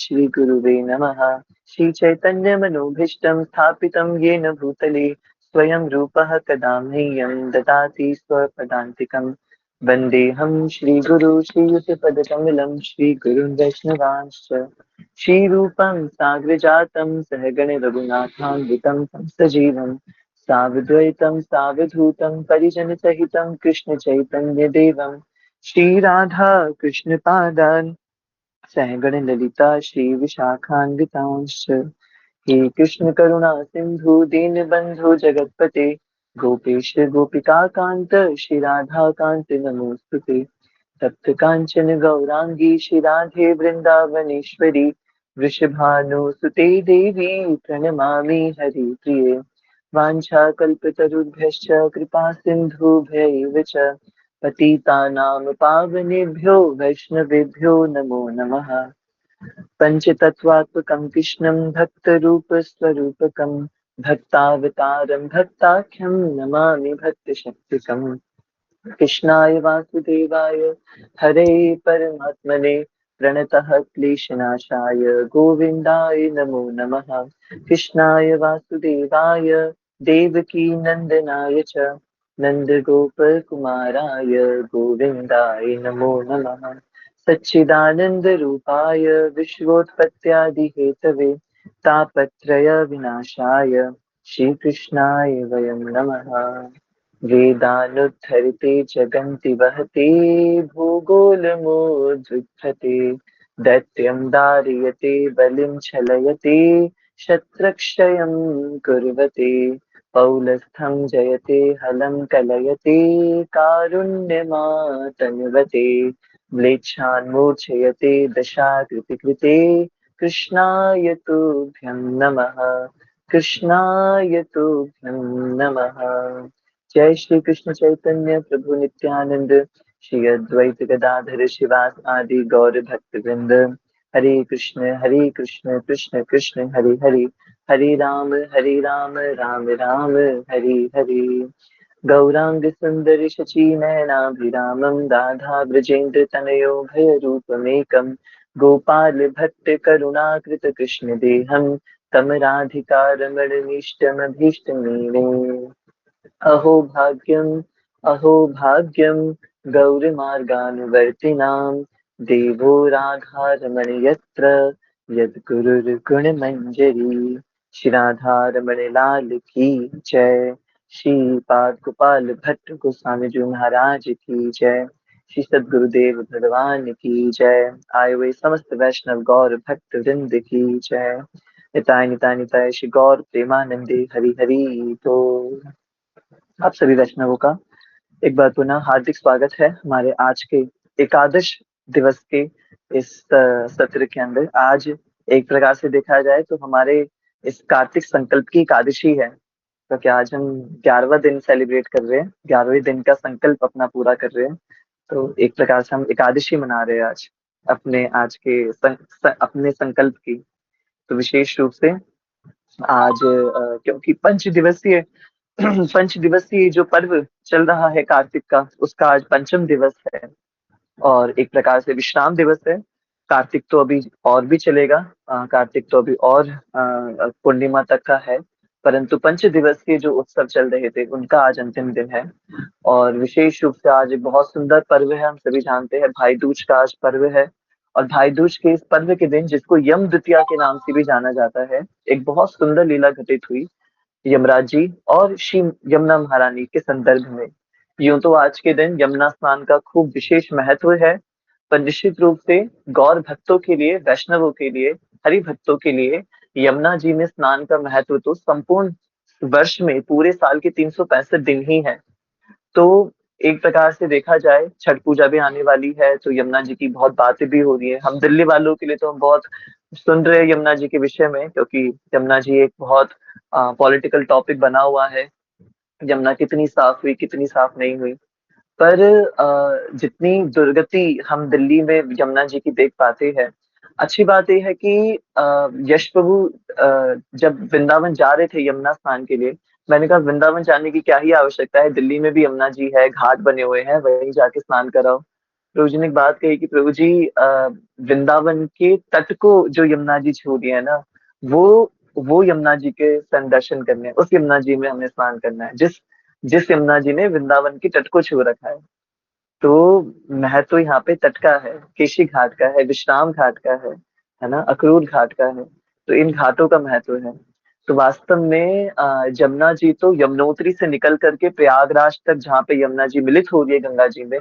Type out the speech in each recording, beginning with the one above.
श्री गुरुवे नमः। श्री चैतन्य मनोभीष्टं स्थापितं येन भूतले स्वयं रूपः कदा मह्यं ददाति स्वपदान्तिकं। वन्देऽहं श्रीगुरु श्रीयुतपदकमलं श्रीगुरुं वैष्णवांश्च श्रीरूपं साग्रजातं सहगण रघुनाथान्वितं तं सजीवं सावद्वैतं सावधूतं परिजनसहितं कृष्ण चैतन्य देवं श्री राधा कृष्ण पादान सहगण ललिता श्री विशाखान्वितांश्च हे कृष्ण करुणा सिंधु दीन बंधु जगतपते गोपेश गोपिका कांत श्री राधा कांत नमोस्तुते तप्त कांचन गौरांगी श्री राधे वृंदावनेश्वरी वृषभानुसुते देवी प्रणमामि हरिप्रिये वाञ्छाकल्पतरुभ्यश्च कृपा सिन्धुभ्यैव च पतितानां पावनेभ्यो वैष्णवेभ्यो नमो नमः। पञ्चतत्त्वात्मकं कृष्णं भक्तरूपस्वरूपकं भक्तावतारं भक्ताख्यं नमामि भक्तशक्तिकम्। कृष्णाय वासुदेवाय हरे परमात्मने प्रणतः क्लेशनाशाय गोविन्दाय नमो नमः। कृष्णाय वासुदेवाय देवकी नन्दनाय च नन्दगोपकुमाराय गोविन्दाय नमो नमः। सच्चिदानन्दरूपाय विश्वोत्पत्त्यादिहेतवे तापत्रयविनाशाय श्रीकृष्णाय वयं नमः। वेदानुद्धरते जगन्ति वहते भूगोलमुद्विग्नते दैत्यं दारयते बलिं छलयते शत्रक्षयं कुर्वते पौलस्थं जयते हलं कलयते कारुण्यमातन्वते म्लेच्छान् मूर्छयते दशाकृतिकृते कृष्णाय तुभ्यं नमः। कृष्णाय तुभ्यं नमः। जय श्री कृष्ण चैतन्य प्रभु नित्यानंद श्री अद्वैत गदाधर शिवास आदि गौर भक्त वृंद। हरे कृष्ण कृष्ण कृष्ण हरे हरे हरे राम राम राम हरे हरे। गौरांग सुंदर शची नयनाभिरामं दाधा ब्रजेन्द्र तनयो भयरूपमेकं गोपाल भट्ट करुणाकृत कृष्ण देहं तम राधिका रमणमीष्टमभीष्टमीने। अहो भाग्यं गौरमार्गानुवर्तिनां देवो राधारमण यत्र यद्गुरुर्गुणमञ्जरी। श्री राधारमण लाल की जय। श्री पाद गोपाल भट्ट गोस्वामी जी महाराज की जय। श्री सद्गुरुदेव भगवान की जय। आए हुए समस्त वैष्णव गौर भक्त वृंद की जय। निताय निताय निताय श्री गौर प्रेमानंदे हरि हरि। तो आप सभी वैष्णवों का एक बार पुनः हार्दिक स्वागत है हमारे आज के एकादश दिवस के इस सत्र के अंदर। आज एक प्रकार से देखा जाए तो हमारे इस कार्तिक संकल्प की एकादशी है, क्योंकि आज हम 11वां दिन सेलिब्रेट कर रहे हैं, 11वें दिन का संकल्प अपना पूरा कर रहे हैं। तो एक प्रकार से हम एकादशी मना रहे हैं आज अपने आज के अपने संकल्प की। तो विशेष रूप से आज क्योंकि पंच दिवसीय पंच दिवसीय जो पर्व चल रहा है कार्तिक का, उसका आज पंचम दिवस है और एक प्रकार से विश्राम दिवस है। कार्तिक तो अभी और भी चलेगा, कार्तिक तो अभी और पूर्णिमा तक का है, परंतु पंच दिवसीय जो उत्सव चल रहे थे उनका आज अंतिम दिन है। और विशेष रूप से आज एक बहुत सुंदर पर्व है, हम सभी जानते हैं भाई दूज का आज पर्व है। और भाई दूज के इस पर्व के दिन, जिसको यम द्वितीया के नाम से भी जाना जाता है, एक बहुत सुंदर लीला घटित हुई यमराज जी और श्री यमुना महारानी के संदर्भ में। यूं तो आज के दिन यमुना स्नान का खूब विशेष महत्व है, पर निश्चित रूप से गौर भक्तों के लिए, वैष्णवों के लिए, हरि भक्तों के लिए यमुना जी में स्नान का महत्व तो संपूर्ण वर्ष में पूरे साल के 365 दिन ही है। तो एक प्रकार से देखा जाए, छठ पूजा भी आने वाली है, तो यमुना जी की बहुत बातें भी हो रही है। हम दिल्ली वालों के लिए तो हम बहुत सुन रहे हैं यमुना जी के विषय में, क्योंकि यमुना जी एक बहुत पॉलिटिकल टॉपिक बना हुआ है। यमुना कितनी साफ हुई, कितनी साफ नहीं हुई, पर जितनी दुर्गति हम दिल्ली में यमुना जी की देख पाते हैं। अच्छी बात यह है कि यश प्रभु जब वृंदावन जा रहे थे यमुना स्नान के लिए, मैंने कहा वृंदावन जाने की क्या ही आवश्यकता है, दिल्ली में भी यमुना जी है, घाट बने हुए हैं, वहीं जाके स्नान कराओ। प्रभु जी ने एक बात कही कि प्रभु जी वृंदावन के तट को जो यमुना जी छू रही है ना, वो वो यमुना जी के दर्शन करने हैं, उस यमुना जी में हमें स्नान करना है, जिस जिस यमुना जी ने वृंदावन के तट को छू रखा है। तो महत्व यहाँ पे तट का है, केशी घाट का है, विश्राम घाट का है ना, अक्रूर घाट का है। तो इन घाटों का महत्व है। तो वास्तव में यमुना जी तो यमुनोत्री से निकल करके प्रयागराज तक, जहाँ पे यमुना जी मिलित हो रही है गंगा जी में,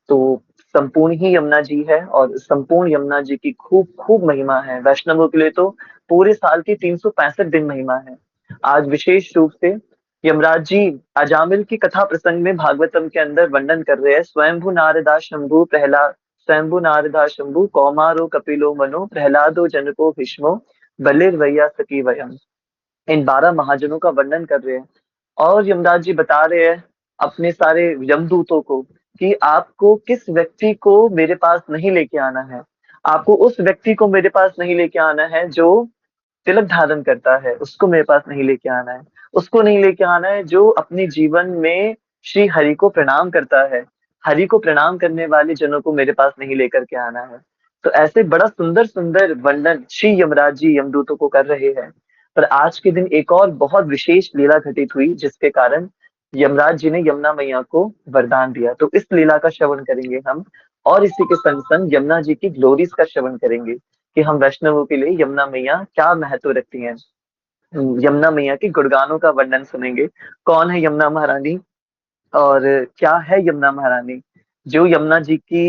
तो संपूर्ण ही यमुना जी है, और संपूर्ण यमुना जी की खूब खूब महिमा है। वैष्णवों के लिए तो पूरे साल की 365 दिन महिमा है। आज विशेष रूप से यमराज जी अजामिल की कथा प्रसंग में भागवतम के अंदर वर्णन कर रहे हैं, स्वयंभु नारदा शंभु प्रहलाद, स्वयंभु नारदा शंभु कौमारो कपिलो मनो प्रहलादो जनको भीष्मो बलिर्वैया सखी वयम। इन 12 महाजनों का वर्णन कर रहे हैं। और यमराज जी बता रहे हैं अपने सारे यमदूतों को कि आपको किस व्यक्ति को मेरे पास नहीं लेके आना है। आपको उस व्यक्ति को मेरे पास नहीं लेके आना है जो तिलक धारण करता है, उसको मेरे पास नहीं लेके आना है। उसको नहीं लेके आना है जो अपने जीवन में श्री हरि को प्रणाम करता है। हरि को प्रणाम करने वाले जनों को मेरे पास नहीं लेकर के आना है। तो ऐसे बड़ा सुंदर सुंदर वर्णन श्री यमराज जी यमदूतों को कर रहे हैं। पर आज के दिन एक और बहुत विशेष लीला घटित हुई, जिसके कारण यमराज जी ने यमुना मैया को वरदान दिया। तो इस लीला का श्रवण करेंगे हम, और इसी के संग संग यमुना जी की ग्लोरीज का श्रवण करेंगे कि हम वैष्णवों के लिए यमुना मैया क्या महत्व रखती हैं। यमुना मैया के गुणगानों का वर्णन सुनेंगे। कौन है यमुना महारानी, और क्या है यमुना महारानी। जो यमुना जी की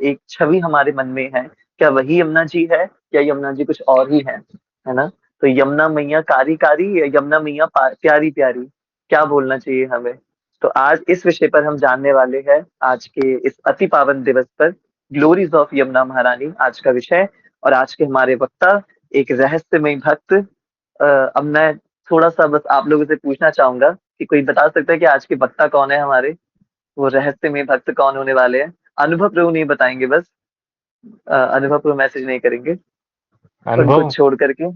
एक छवि हमारे मन में है, क्या वही यमुना जी है, या यमुना जी कुछ और ही है ना। तो यमुना मैया कारी कारी या यमुना मैया प्यारी प्यारी, क्या बोलना चाहिए हमें। तो आज इस विषय पर हम जानने वाले हैं, आज के इस अति पावन दिवस पर। ग्लोरीज ऑफ यमुना महारानी आज का विषय। और आज के हमारे वक्ता एक रहस्यमय भक्त। अब मैं थोड़ा सा बस आप लोगों से पूछना चाहूंगा कि कोई बता सकता है कि आज के वक्ता कौन है हमारे, वो रहस्यमय भक्त कौन होने वाले हैं। अनुभव प्रभु नहीं बताएंगे बस, अनुभव प्रभु मैसेज नहीं करेंगे उनको अनुभव। छोड़ करके।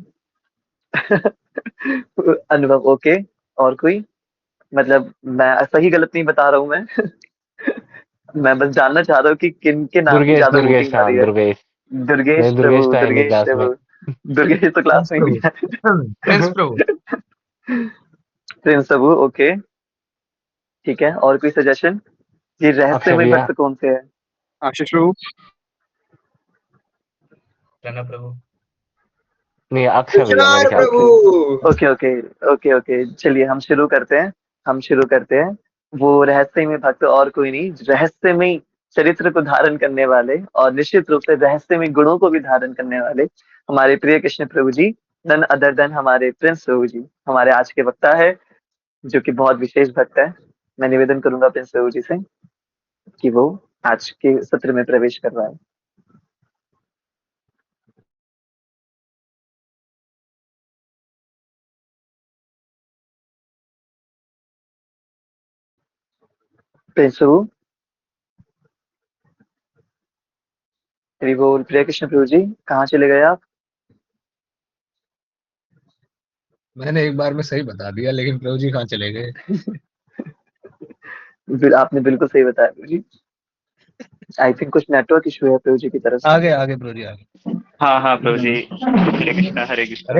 अनुभव ओके। और कोई, मतलब मैं सही गलत नहीं बता रहा हूँ मैं। मैं बस जानना चाह रहा हूँ कि किन के नाम की दुर्गेश ज्यादा दुर्गेश वोटिंग आ रही हाँ है। दुर्गेश। दुर्गेश नहीं, दुर्गेश प्रभु, तो है नहीं दुर्गेश क्लास में। प्रभु। दुर्गेश तो क्लास प्रिंस में ही प्रभु, नहीं है। प्रिंस प्रभु। प्रिंस प्रभु ओके। ठीक है, और कोई सजेशन, ये अक्षय रहस्यमय भैया। भक्त कौन से है। आशीष प्रभु। प्रणव प्रभु। नहीं, अक्षय भैया मेरे तुषार ख्याल प्रभु। से। ओके ओके ओके ओके, चलिए हम शुरू करते हैं। हम शुरू करते हैं। वो रहस्यमय भक्त और कोई नहीं, रहस्यमय चरित्र को धारण करने वाले, और निश्चित रूप से रहस्यमय गुणों को भी धारण करने वाले हमारे प्रिय कृष्ण प्रभु जी, नन अदर देन हमारे प्रिंस प्रभु जी, हमारे आज के वक्ता है, जो कि बहुत विशेष भक्त है। मैं निवेदन करूंगा प्रिंस प्रभु जी से कि वो आज के सत्र में प्रवेश करवाए। प्रिंस प्रभु। हरि बोल। प्रिय कृष्ण प्रभु जी, कहाँ चले गए आप। मैंने एक बार में सही बता दिया, लेकिन प्रभु जी कहाँ चले गए? आपने बिल्कुल सही बताया प्रभु जी। आई थिंक कुछ नेटवर्क इशू है प्रभु जी की तरफ से। आगे आगे प्रभु जी आगे। हाँ हाँ प्रभु जी। हम्म, हरे कृष्णा हरे अरे, कृष्णा।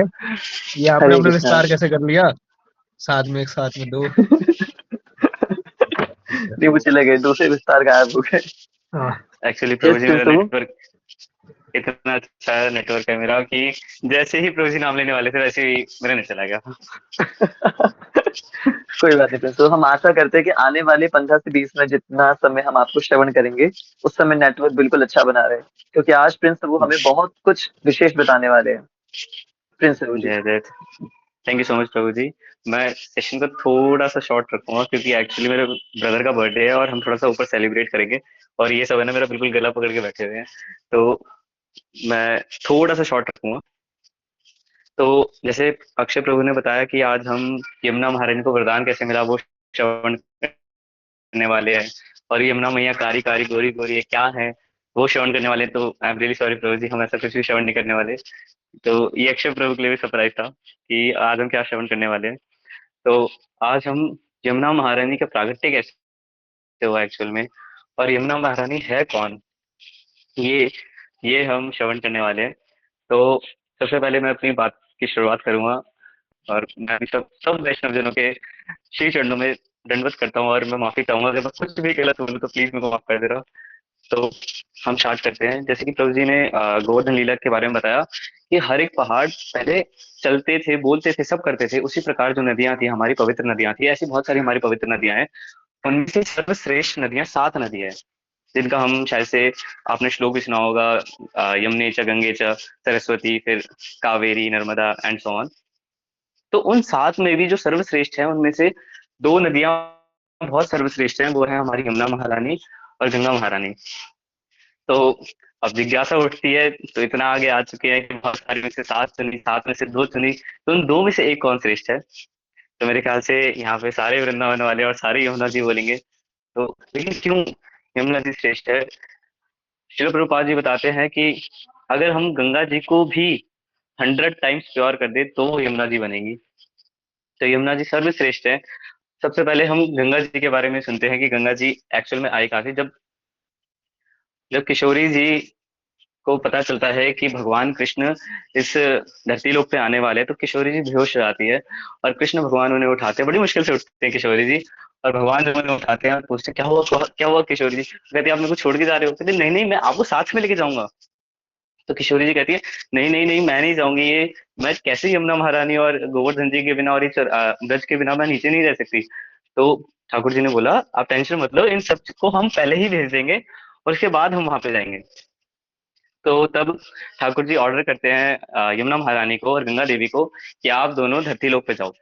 ये आपने हरे अपना कृष्णा। विस्तार कैसे कर लिया? साथ में, एक साथ में दो। नहीं, वो चले गए, दूसरे विस्तार गायब हो गए। हाँ। एक्चुअली प्रभु यस जी प्रिंस मेरा प्रभु। नेटवर्क इतना अच्छा नेटवर्क है मेरा कि जैसे ही प्रभु जी नाम लेने वाले थे वैसे ही मेरा नेट चला गया। कोई बात नहीं प्रिंस प्रभु, हम आशा करते हैं कि आने वाले 15 से 20 मिनट जितना समय हम आपको श्रवण करेंगे, उस समय नेटवर्क बिल्कुल अच्छा बना रहे, क्योंकि आज प्रिंस प्रभु हमें बहुत कुछ विशेष बताने वाले हैं। प्रिंस प्रभु जी। जय जय। थैंक यू सो मच प्रभु जी। मैं सेशन को थोड़ा सा शॉर्ट रखूंगा क्योंकि एक्चुअली मेरे ब्रदर का बर्थडे है और हम थोड़ा सा ऊपर सेलिब्रेट करेंगे और ये सब है ना मेरा बिल्कुल गला पकड़ के बैठे हुए हैं। तो मैं थोड़ा सा शॉर्ट रखूंगा। तो जैसे अक्षय प्रभु ने बताया कि आज हम यमुना महारानी को वरदान कैसे मिला वो श्रवण करने वाले हैं। और ये यमुना मैया कारी कारी गोरी गोरी ये क्या है वो श्रवण करने वाले हैं। तो आई एम रियली सॉरी प्रभु जी, हम ऐसा कुछ भी श्रवण नहीं करने वाले। तो ये अक्षय प्रभु के लिए भी सरप्राइज था कि आज हम क्या श्रवण करने वाले हैं। तो आज हम यमुना महारानी का प्रागट्य कैसे हुआ एक्चुअल में, और यमुना महारानी है कौन, ये ये हम श्रवण करने वाले हैं। तो सबसे पहले मैं अपनी बात की शुरुआत करूंगा, और मैं भी सब सब वैष्णवजनों के श्री चरणों में दंडवत करता हूँ, और मैं माफी चाहूंगा अगर मैं कुछ भी गलत बोलूँ तो प्लीज मेरे को माफ कर देना। तो हम स्टार्ट करते हैं। जैसे कि प्रभु जी ने गोवर्धन लीला के बारे में बताया कि हर एक पहाड़ पहले चलते थे, बोलते थे, सब करते थे। उसी प्रकार जो नदियां थी, हमारी पवित्र नदियां थी, ऐसी बहुत सारी हमारी पवित्र नदियां हैं। उनमें से सर्वश्रेष्ठ नदियां 7 नदियां हैं, जिनका हम शायद से आपने श्लोक भी सुना होगा, यमुने च गंगे च सरस्वती, फिर Kaveri, Narmada and so on. तो उन 7 में भी जो सर्वश्रेष्ठ है, उनमें से 2 नदियां बहुत सर्वश्रेष्ठ हैं, वो है हमारी यमुना महारानी और गंगा महारानी। तो अब जिज्ञासा उठती है, तो इतना आगे आ चुके हैं कि बहुत सारी में से 7 चुनी, 7 में से 2 चुनी, तो उन 2 में से एक कौन श्रेष्ठ है? तो मेरे ख्याल से यहाँ पे सारे वृंदावन वाले और सारे यमुना जी बोलेंगे। तो लेकिन क्यों यमुना जी श्रेष्ठ है? शिल प्रभुपाद जी बताते हैं कि अगर हम गंगा जी को भी 100 टाइम्स प्योर कर दे तो वो यमुना जी बनेगी। तो यमुना जी सर्वश्रेष्ठ है। सबसे पहले हम गंगा जी के बारे में सुनते हैं कि गंगा जी एक्चुअल में आई कहाँ थी। जब जब किशोरी जी को पता चलता है कि भगवान कृष्ण इस धरती लोक पे आने वाले हैं, तो किशोरी जी बेहोश हो जाती है, और कृष्ण भगवान उन्हें उठाते हैं। बड़ी मुश्किल से उठते हैं किशोरी जी, और भगवान जब उन्हें उठाते हैं और पूछते हैं क्या हुआ किशोरी जी? कहते हैं आप मेरे को छोड़ के जा रहे हो? कहते नहीं नहीं, मैं आपको साथ में लेके जाऊंगा। तो किशोरी जी कहती है नहीं नहीं नहीं, मैं नहीं जाऊंगी। ये मैं कैसे यमुना महारानी और गोवर्धन जी के बिना और इस ब्रज के बिना मैं नीचे नहीं रह सकती। तो ठाकुर जी ने बोला आप टेंशन मत लो, इन सब को हम पहले ही भेज देंगे और उसके बाद हम वहां पे जाएंगे। तो तब ठाकुर जी ऑर्डर करते हैं यमुना महारानी को और गंगा देवी को कि आप दोनों धरती लोक पे जाओ।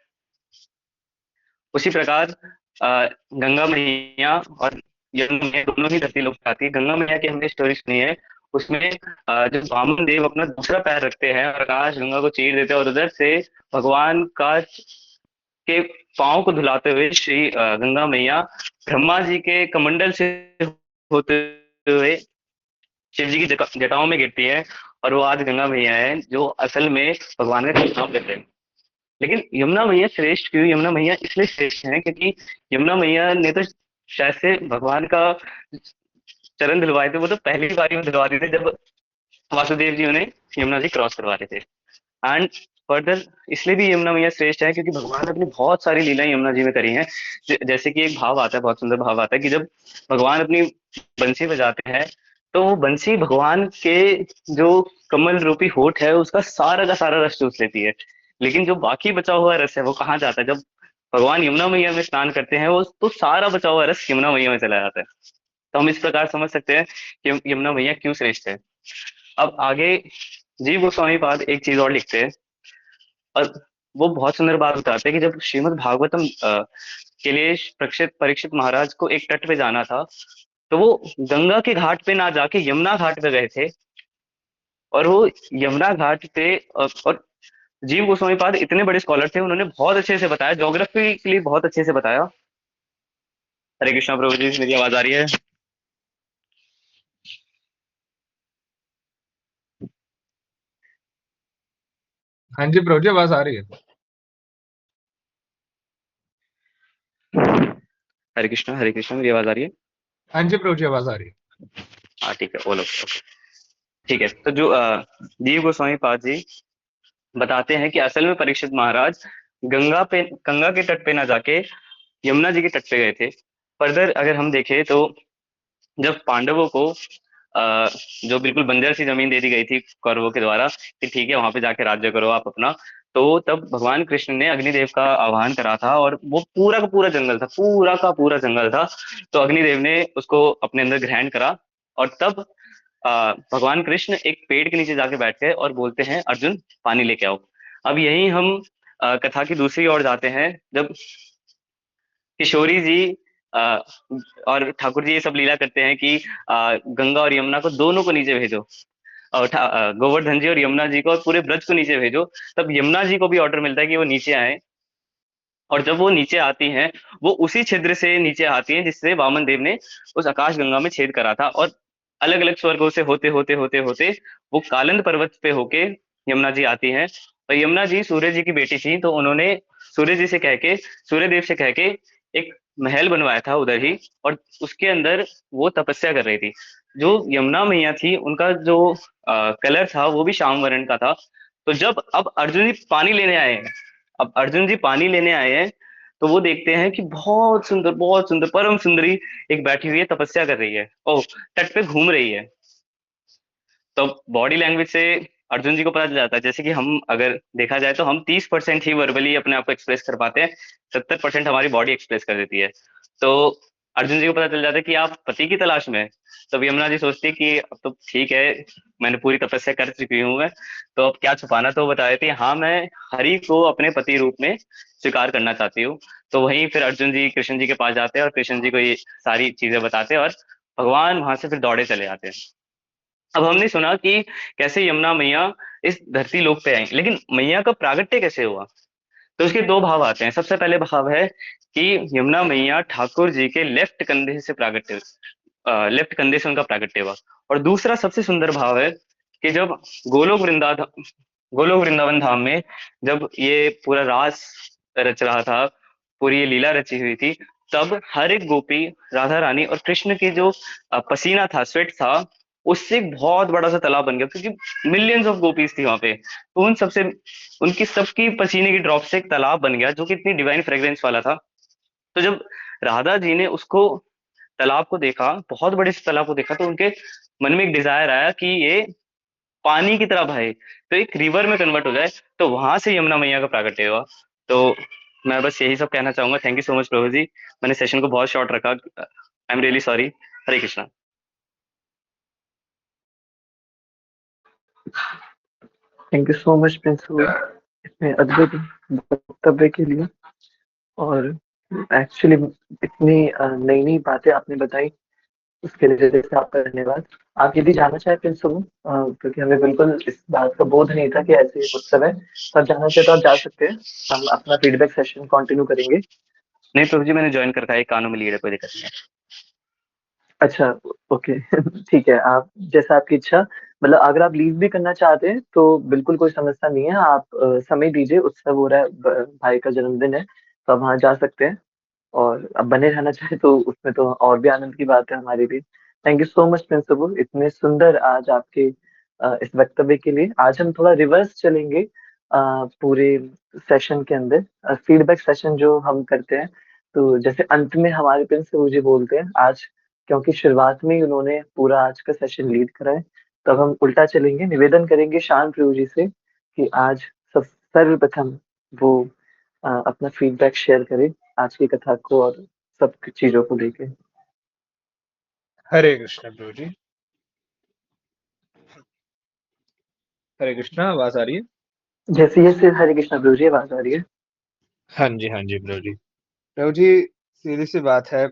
उसी प्रकार गंगा मैया और यमुना मैया दोनों ही धरती लोक पे आती है। गंगा मैया की हमने स्टोरी सुनी है, उसमें जब वामन देव अपना दूसरा पैर रखते हैं और आकाश गंगा को चीर देते हैं, और उधर से भगवान का के पांव को धुलाते हुए श्री गंगा मैया ब्रह्मा जी के कमंडल से होते हुए शिव जी की जटाओं में गिरती है, और वो आज गंगा मैया है जो असल में भगवान का नाम लेते हैं। लेकिन यमुना मैया श्रेष्ठ क्यों? यमुना मैया इसलिए श्रेष्ठ है क्योंकि यमुना मैया ने तो शायद से भगवान का चरण धुलवाए थे। वो तो पहली बारी में धुलवा थे जब वासुदेव जी उन्हें यमुना जी क्रॉस करवा रहे थे। एंड फर्दर इसलिए भी यमुना मैया श्रेष्ठ है क्योंकि भगवान ने अपनी बहुत सारी लीलाएं यमुना जी में करी हैं। जैसे कि एक भाव आता है, बहुत सुंदर भाव आता है कि जब भगवान अपनी बंसी बजाते हैं, तो वो बंसी भगवान के जो कमल रूपी होठ है उसका सारा का सारा रस चूस लेती है। लेकिन जो बाकी बचा हुआ रस है वो कहाँ जाता है? जब भगवान यमुना मैया में स्नान करते हैं, वो तो सारा बचा हुआ रस यमुना मैया में चला जाता है। तो हम इस प्रकार समझ सकते हैं कि यमुना मैया क्यों श्रेष्ठ है। अब आगे जीव गोस्वामी पाद एक चीज और लिखते हैं, और वो बहुत सुंदर बात बताते हैं कि जब श्रीमद् भागवतम के लिए परीक्षित परीक्षित महाराज को एक तट पे जाना था, तो वो गंगा के घाट पे ना जाके यमुना घाट पे गए थे। और वो यमुना घाट पे और जीव गोस्वामी पाद इतने बड़े स्कॉलर थे, उन्होंने बहुत अच्छे से बताया, ज्योग्राफी के लिए बहुत अच्छे से बताया। हरे कृष्णा प्रभु जी, मेरी आवाज आ रही है? हाँ जी प्रभु जी, आवाज आ रही है। हरे कृष्णा, मेरी आवाज आ रही है? हाँ जी प्रभु जी, आवाज आ रही है। हाँ ठीक है, बोलो। ओके, ठीक है। तो जो जीव गोस्वामी पाद जी बताते हैं कि असल में परीक्षित महाराज गंगा के तट पे ना जाके यमुना जी के तट पे गए थे। फर्दर अगर हम देखें तो जब पांडवों को जो बिल्कुल बंजर सी जमीन दे दी गई थी कौरवों के द्वारा कि ठीक है वहां पे जाके राज्य करो आप अपना, तो तब भगवान कृष्ण ने अग्निदेव का आह्वान करा था, और वो पूरा का पूरा जंगल था, पूरा का पूरा जंगल था। तो अग्निदेव ने उसको अपने अंदर ग्रहण करा, और तब भगवान कृष्ण एक पेड़ के नीचे जाके बैठ गए और बोलते हैं अर्जुन पानी लेके आओ। अब यही हम कथा की दूसरी ओर जाते हैं, जब किशोरी जी आ, और ठाकुर जी ये सब लीला करते हैं कि गंगा और यमुना को दोनों को नीचे भेजो, और गोवर्धन जी और यमुना जी को और पूरे ब्रज को नीचे भेजो। तब यमुना जी को भी ऑर्डर मिलता है कि वो नीचे आए, और जब वो नीचे आती हैं, वो उसी छिद्र से नीचे आती हैं जिससे वामन देव ने उस आकाश गंगा में छेद करा था। और अलग अलग स्वर्गों से होते होते होते होते वो कालंद पर्वत पे होके यमुना जी आती हैं। और यमुना जी सूर्य जी की बेटी थी, तो उन्होंने सूर्य जी से कह के, सूर्य देव से कह के एक महल बनवाया था उधर ही, और उसके अंदर वो तपस्या कर रही थी। जो यमुना मैया थी उनका जो कलर था वो भी श्याम वर्ण का था। तो जब अब अर्जुन जी पानी लेने आए हैं, अब अर्जुन जी पानी लेने आए हैं, तो वो देखते हैं कि बहुत सुंदर परम सुंदरी एक बैठी हुई है, तपस्या कर रही है, ओह, तट पे घूम रही है। तो बॉडी लैंग्वेज से अर्जुन जी को पता चल जाता है, जैसे कि हम अगर देखा जाए तो हम 30% ही वर्बली अपने आप को एक्सप्रेस कर पाते हैं, 70% हमारी बॉडी एक्सप्रेस कर देती है। तो अर्जुन जी को पता चल जाता है कि आप पति की तलाश में हैं। तब यमुना जी सोचती है कि अब तो ठीक है, मैंने पूरी तपस्या कर चुकी हूँ मैं, तो अब क्या छुपाना। तो वो बता देती है, हाँ, मैं हरि को अपने पति रूप में स्वीकार करना चाहती हूँ। तो वहीं फिर अर्जुन जी कृष्ण जी के पास जाते हैं और कृष्ण जी को ये सारी चीजें बताते हैं, और भगवान वहां से फिर दौड़े चले आते हैं। अब हमने सुना कि कैसे यमुना मैया इस धरती लोक पे आई, लेकिन मैया का प्रागट्य कैसे हुआ। तो उसके दो भाव आते हैं। सबसे पहले भाव है कि यमुना मैया ठाकुर जी के लेफ्ट कंधे से प्रागट्य, लेफ्ट कंधे से उनका प्रागट्य हुआ। और दूसरा सबसे सुंदर भाव है कि जब गोलोक वृंदा गोलोक वृंदावन धाम में जब ये पूरा रास रच रहा था, पूरी ये लीला रची हुई थी, तब हर एक गोपी, राधा रानी और कृष्ण के जो पसीना था, स्वेट था, उससे एक बहुत बड़ा सा तालाब बन गया, क्योंकि मिलियंस ऑफ गोपीज थी वहां पे। तो उन सबसे, उनकी सबकी पसीने की ड्रॉप से एक तालाब बन गया, जो कि इतनी डिवाइन फ्रेग्रेंस वाला था। तो जब राधा जी ने उसको, तालाब को देखा, बहुत बड़े से तालाब को देखा, तो उनके मन में एक डिजायर आया कि ये पानी की तरह बहे, तो एक रिवर में कन्वर्ट हो जाए। तो वहां से यमुना मैया का प्रागट्य हुआ। तो मैं बस यही सब कहना चाहूंगा। थैंक यू सो मच प्रभु जी, मैंने सेशन को बहुत शॉर्ट रखा, I am really sorry. Hare Krishna. Thank you so much principal इतने अद्भुत वक्तव्य के लिए। और एक्चुअली इतनी नई नई बातें आपने बताई, उसके लिए दिल से आपका धन्यवाद। आप यदि जाना चाहें प्रिंसिपल, क्योंकि हमें बिल्कुल इस बात का बोध नहीं था कि ऐसे उत्सव है, तो आप जाना चाहे तो आप जा सकते हैं। हम अपना फीडबैक सेशन कंटिन्यू करेंगे। नहीं प्रभु जी, मैंने ज्वाइन कर रखा है, कानों में लीड है, कोई दिक्कत नहीं है। अच्छा, ओके। ठीक है, आप जैसा आपकी इच्छा। मतलब अगर आप लीव भी करना चाहते हैं तो बिल्कुल कोई समस्या नहीं है। आप समय दीजिए, उत्सव हो रहा है, भाई का जन्मदिन है, तो आप वहाँ जा सकते हैं। और अब बने रहना चाहे तो उसमें तो और भी आनंद की बात है हमारे लिए। Thank you so much principal, इतने सुंदर आज आपके इस वक्तव्य के लिए। आज हम थोड़ा रिवर्स चलेंगे पूरे सेशन के अंदर, फीडबैक सेशन जो हम करते हैं। तो जैसे अंत में हमारे प्रिंसिपल जी बोलते हैं, आज क्योंकि शुरुआत में ही उन्होंने पूरा आज का सेशन लीड करा है, तब हम उल्टा चलेंगे, निवेदन करेंगे शान प्रभु जी से कि आज सब सर्वप्रथम वो अपना फीडबैक शेयर करें आज की कथा को और सब चीजों को लेके। हरे कृष्ण प्रभु जी। हरे कृष्णा, आवाज आ रही है? जैसे ये सिर्फ हरे कृष्णा प्रभु जी, आवाज आ रही है। हाँ जी, हाँ जी प्रभु जी। प्रभु जी, सीधी सी बात है,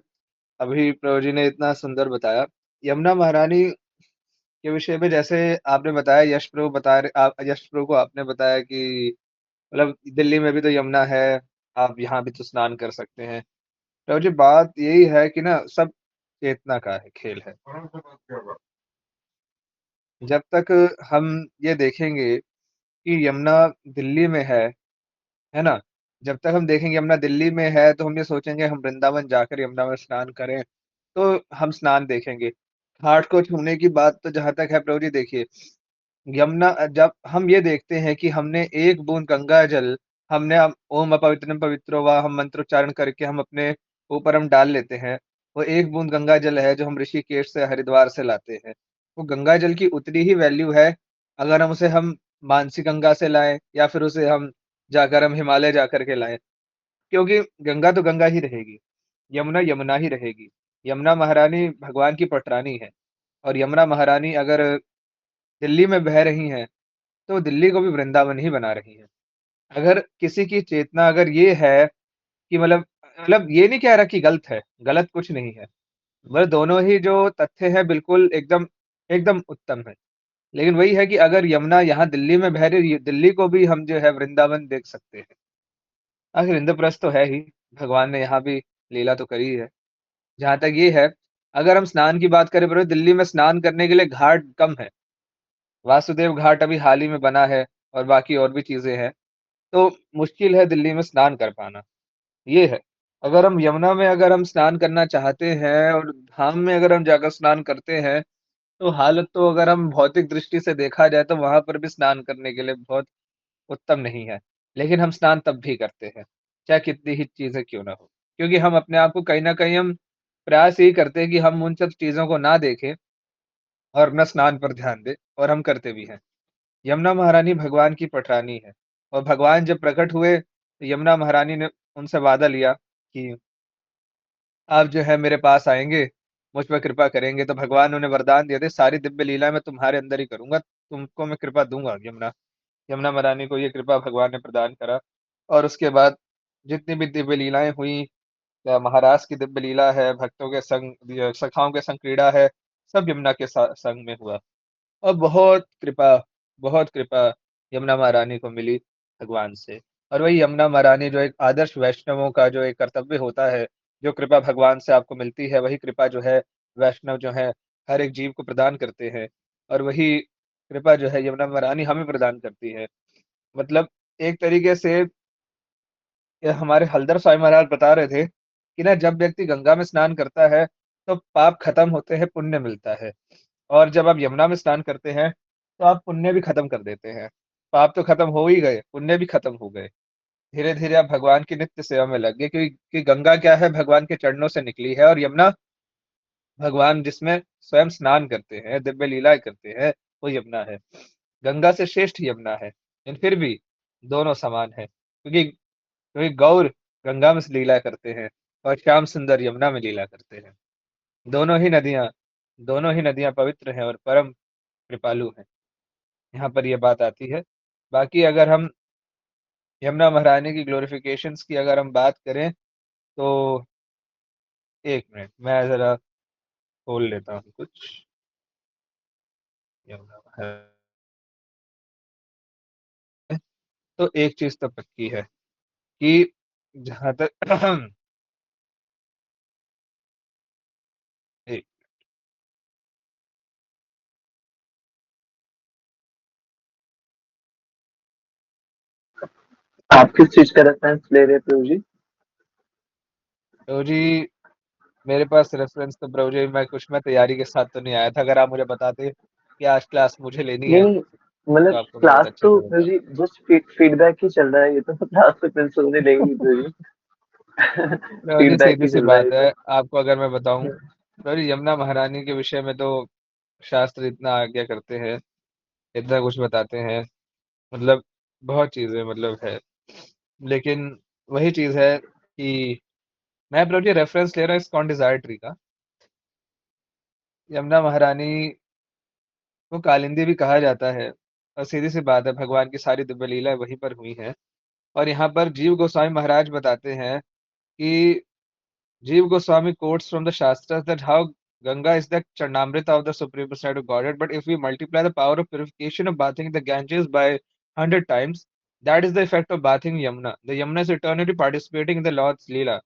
अभी प्रभु जी ने इतना सुंदर बताया यमुना महारानी के विषय में। जैसे आपने बताया, यश प्रभु बता रहे, आप यश प्रभु को आपने बताया कि मतलब दिल्ली में भी तो यमुना है, आप यहाँ भी तो स्नान कर सकते हैं। प्रभु जी, बात यही है कि ना, सब चेतना का है, खेल है। जब तक हम ये देखेंगे कि यमुना दिल्ली में है ना? जब तक हम देखेंगे यमुना दिल्ली में है, तो हम ये सोचेंगे हम वृंदावन जाकर यमुना में स्नान करें, तो हम स्नान देखेंगे। घाट को छूने की बात तो जहाँ तक है प्रभु जी, देखिए, यमुना जब हम ये देखते हैं कि हमने एक बूंद गंगा जल, हमने ओम अपवित्रम पवित्रो वा, हम मंत्रोच्चारण करके हम अपने ऊपर हम डाल लेते हैं। वो एक बूंद गंगा जल है जो हम ऋषिकेश से, हरिद्वार से लाते हैं। वो गंगा जल की उतनी ही वैल्यू है, अगर हम उसे हम मानसी गंगा से लाएं या फिर उसे हम जाकर हम हिमालय जाकर के लाएं, क्योंकि गंगा तो गंगा ही रहेगी, यमुना यमुना ही रहेगी। यमुना महारानी भगवान की पटरानी है, और यमुना महारानी अगर दिल्ली में बह रही हैं, तो दिल्ली को भी वृंदावन ही बना रही हैं। अगर किसी की चेतना अगर ये है कि मतलब ये नहीं कह रहा कि गलत है, गलत कुछ नहीं है। मतलब दोनों ही जो तथ्य है बिल्कुल एकदम एकदम उत्तम है। लेकिन वही है कि अगर यमुना यहाँ दिल्ली में बह रही है, दिल्ली को भी हम जो है वृंदावन देख सकते हैं। आखिर इंद्रप्रस्थ तो है ही, भगवान ने यहाँ भी लीला तो करी है। जहाँ तक ये है, अगर हम स्नान की बात करें, बड़े दिल्ली में स्नान करने के लिए घाट कम है। वासुदेव घाट अभी हाल ही में बना है, और बाकी और भी चीजें हैं। तो मुश्किल है दिल्ली में स्नान कर पाना, ये है। अगर हम यमुना में अगर हम स्नान करना चाहते हैं और धाम में अगर हम जाकर स्नान करते हैं, तो हालत तो अगर हम भौतिक दृष्टि से देखा जाए तो वहाँ पर भी स्नान करने के लिए बहुत उत्तम नहीं है। लेकिन हम स्नान तब भी करते हैं, चाहे कितनी ही चीज़ें क्यों ना हो। क्योंकि हम अपने आप को कहीं न कहीं हम प्रयास यही करते हैं कि हम उन सब चीज़ों को ना देखें और अपना स्नान पर ध्यान दें, और हम करते भी हैं। यमुना महारानी भगवान की पटरानी है, और भगवान जब प्रकट हुए, तो यमुना महारानी ने उनसे वादा लिया कि आप जो है मेरे पास आएँगे, मुझ पे कृपा करेंगे, तो भगवान उन्हें वरदान दिए थे, सारी दिव्य लीलाएँ मैं तुम्हारे अंदर ही करूँगा, तुमको मैं कृपा दूँगा यमुना। यमुना महारानी को ये कृपा भगवान ने प्रदान करा, और उसके बाद जितनी भी दिव्य लीलाएँ हुई, महाराज की दिव्य लीला है, भक्तों के संग सखाओं के संग क्रीड़ा है, सब यमुना के संग में हुआ। और बहुत कृपा यमुना महारानी को मिली भगवान से। और वही यमुना महारानी जो एक आदर्श वैष्णवों का जो एक कर्तव्य होता है, जो कृपा भगवान से आपको मिलती है, वही कृपा जो है वैष्णव जो है हर एक जीव को प्रदान करते हैं, और वही कृपा जो है यमुना महारानी हमें प्रदान करती है। मतलब एक तरीके से ये हमारे हलदर स्वामी महाराज बता रहे थे कि ना, जब व्यक्ति गंगा में स्नान करता है, तो पाप खत्म होते हैं, पुण्य मिलता है। और जब आप यमुना में स्नान करते हैं, तो आप पुण्य भी खत्म कर देते हैं। पाप तो खत्म हो ही गए, पुण्य भी खत्म हो गए। धीरे-धीरे आप भगवान की नित्य सेवा में लग गए, क्योंकि गंगा क्या है, भगवान के चरणों से निकली है, और यमुना भगवान जिसमें स्वयं स्नान करते हैं, दिव्य लीलाएँ करते हैं, वो यमुना है। गंगा से श्रेष्ठ यमुना है, लेकिन फिर भी दोनों समान हैं, क्योंकि गौर गंगा में लीला करते हैं, और श्याम सुंदर यमुना में लीला करते हैं। दोनों ही नदियाँ दोनों ही नदियाँ पवित्र हैं और परम कृपालु हैं। यहाँ पर ये बात आती है। बाकी अगर हम यमुना महारानी की ग्लोरिफिकेशंस की अगर हम बात करें, तो 1 मिनट मैं ज़रा खोल लेता हूँ कुछ। यमुना महारानी, तो एक चीज़ तो पक्की है कि जहाँ तक एक आप किस चीज का रेफरेंस ले रहे थे जी? तो जी, मेरे पास रेफ़रेंस तो प्रभु जी मैं तैयारी के साथ तो नहीं आया था। अगर आप मुझे बताते कि आज क्लास मुझे लेनी नहीं है, नहीं, तो मतलब आपको मैं बहुत क्लास अच्छे तो से बता जी जस्ट फीडबैक ही चल रहा है, ये तो क्लास तो प्रिंसिपल ने लेगी तो जी। प्रभु जी फीडबैक ही सीधी-सी चल रहा है ये बात है, तो। आपको अगर मैं बताऊँ, प्रभु जी यमुना महारानी के विषय में तो शास्त्र इतना आज्ञा करते हैं, इतना कुछ बताते हैं, मतलब बहुत चीज़ें मतलब है। लेकिन वही चीज़ है कि मैं प्रभु जी रेफ़रेंस ले रहा हूँ इस्कॉन डिज़ायर ट्री का। यमुना महारानी को कालिंदी भी कहा जाता है, और सीधी-सी बात है, भगवान की सारी दिव्य लीलाएँ वहीं पर हुई हैं। और यहाँ पर जीव गोस्वामी महाराज बताते हैं कि Jiva Goswami quotes from the Shastras that how Ganga is the Charnamrita of the Supreme Personality of Godhead, but if we multiply the power of purification of bathing the Ganges by 100 times, that is the effect of bathing Yamuna. The Yamuna is eternally participating in the Lord's Leela.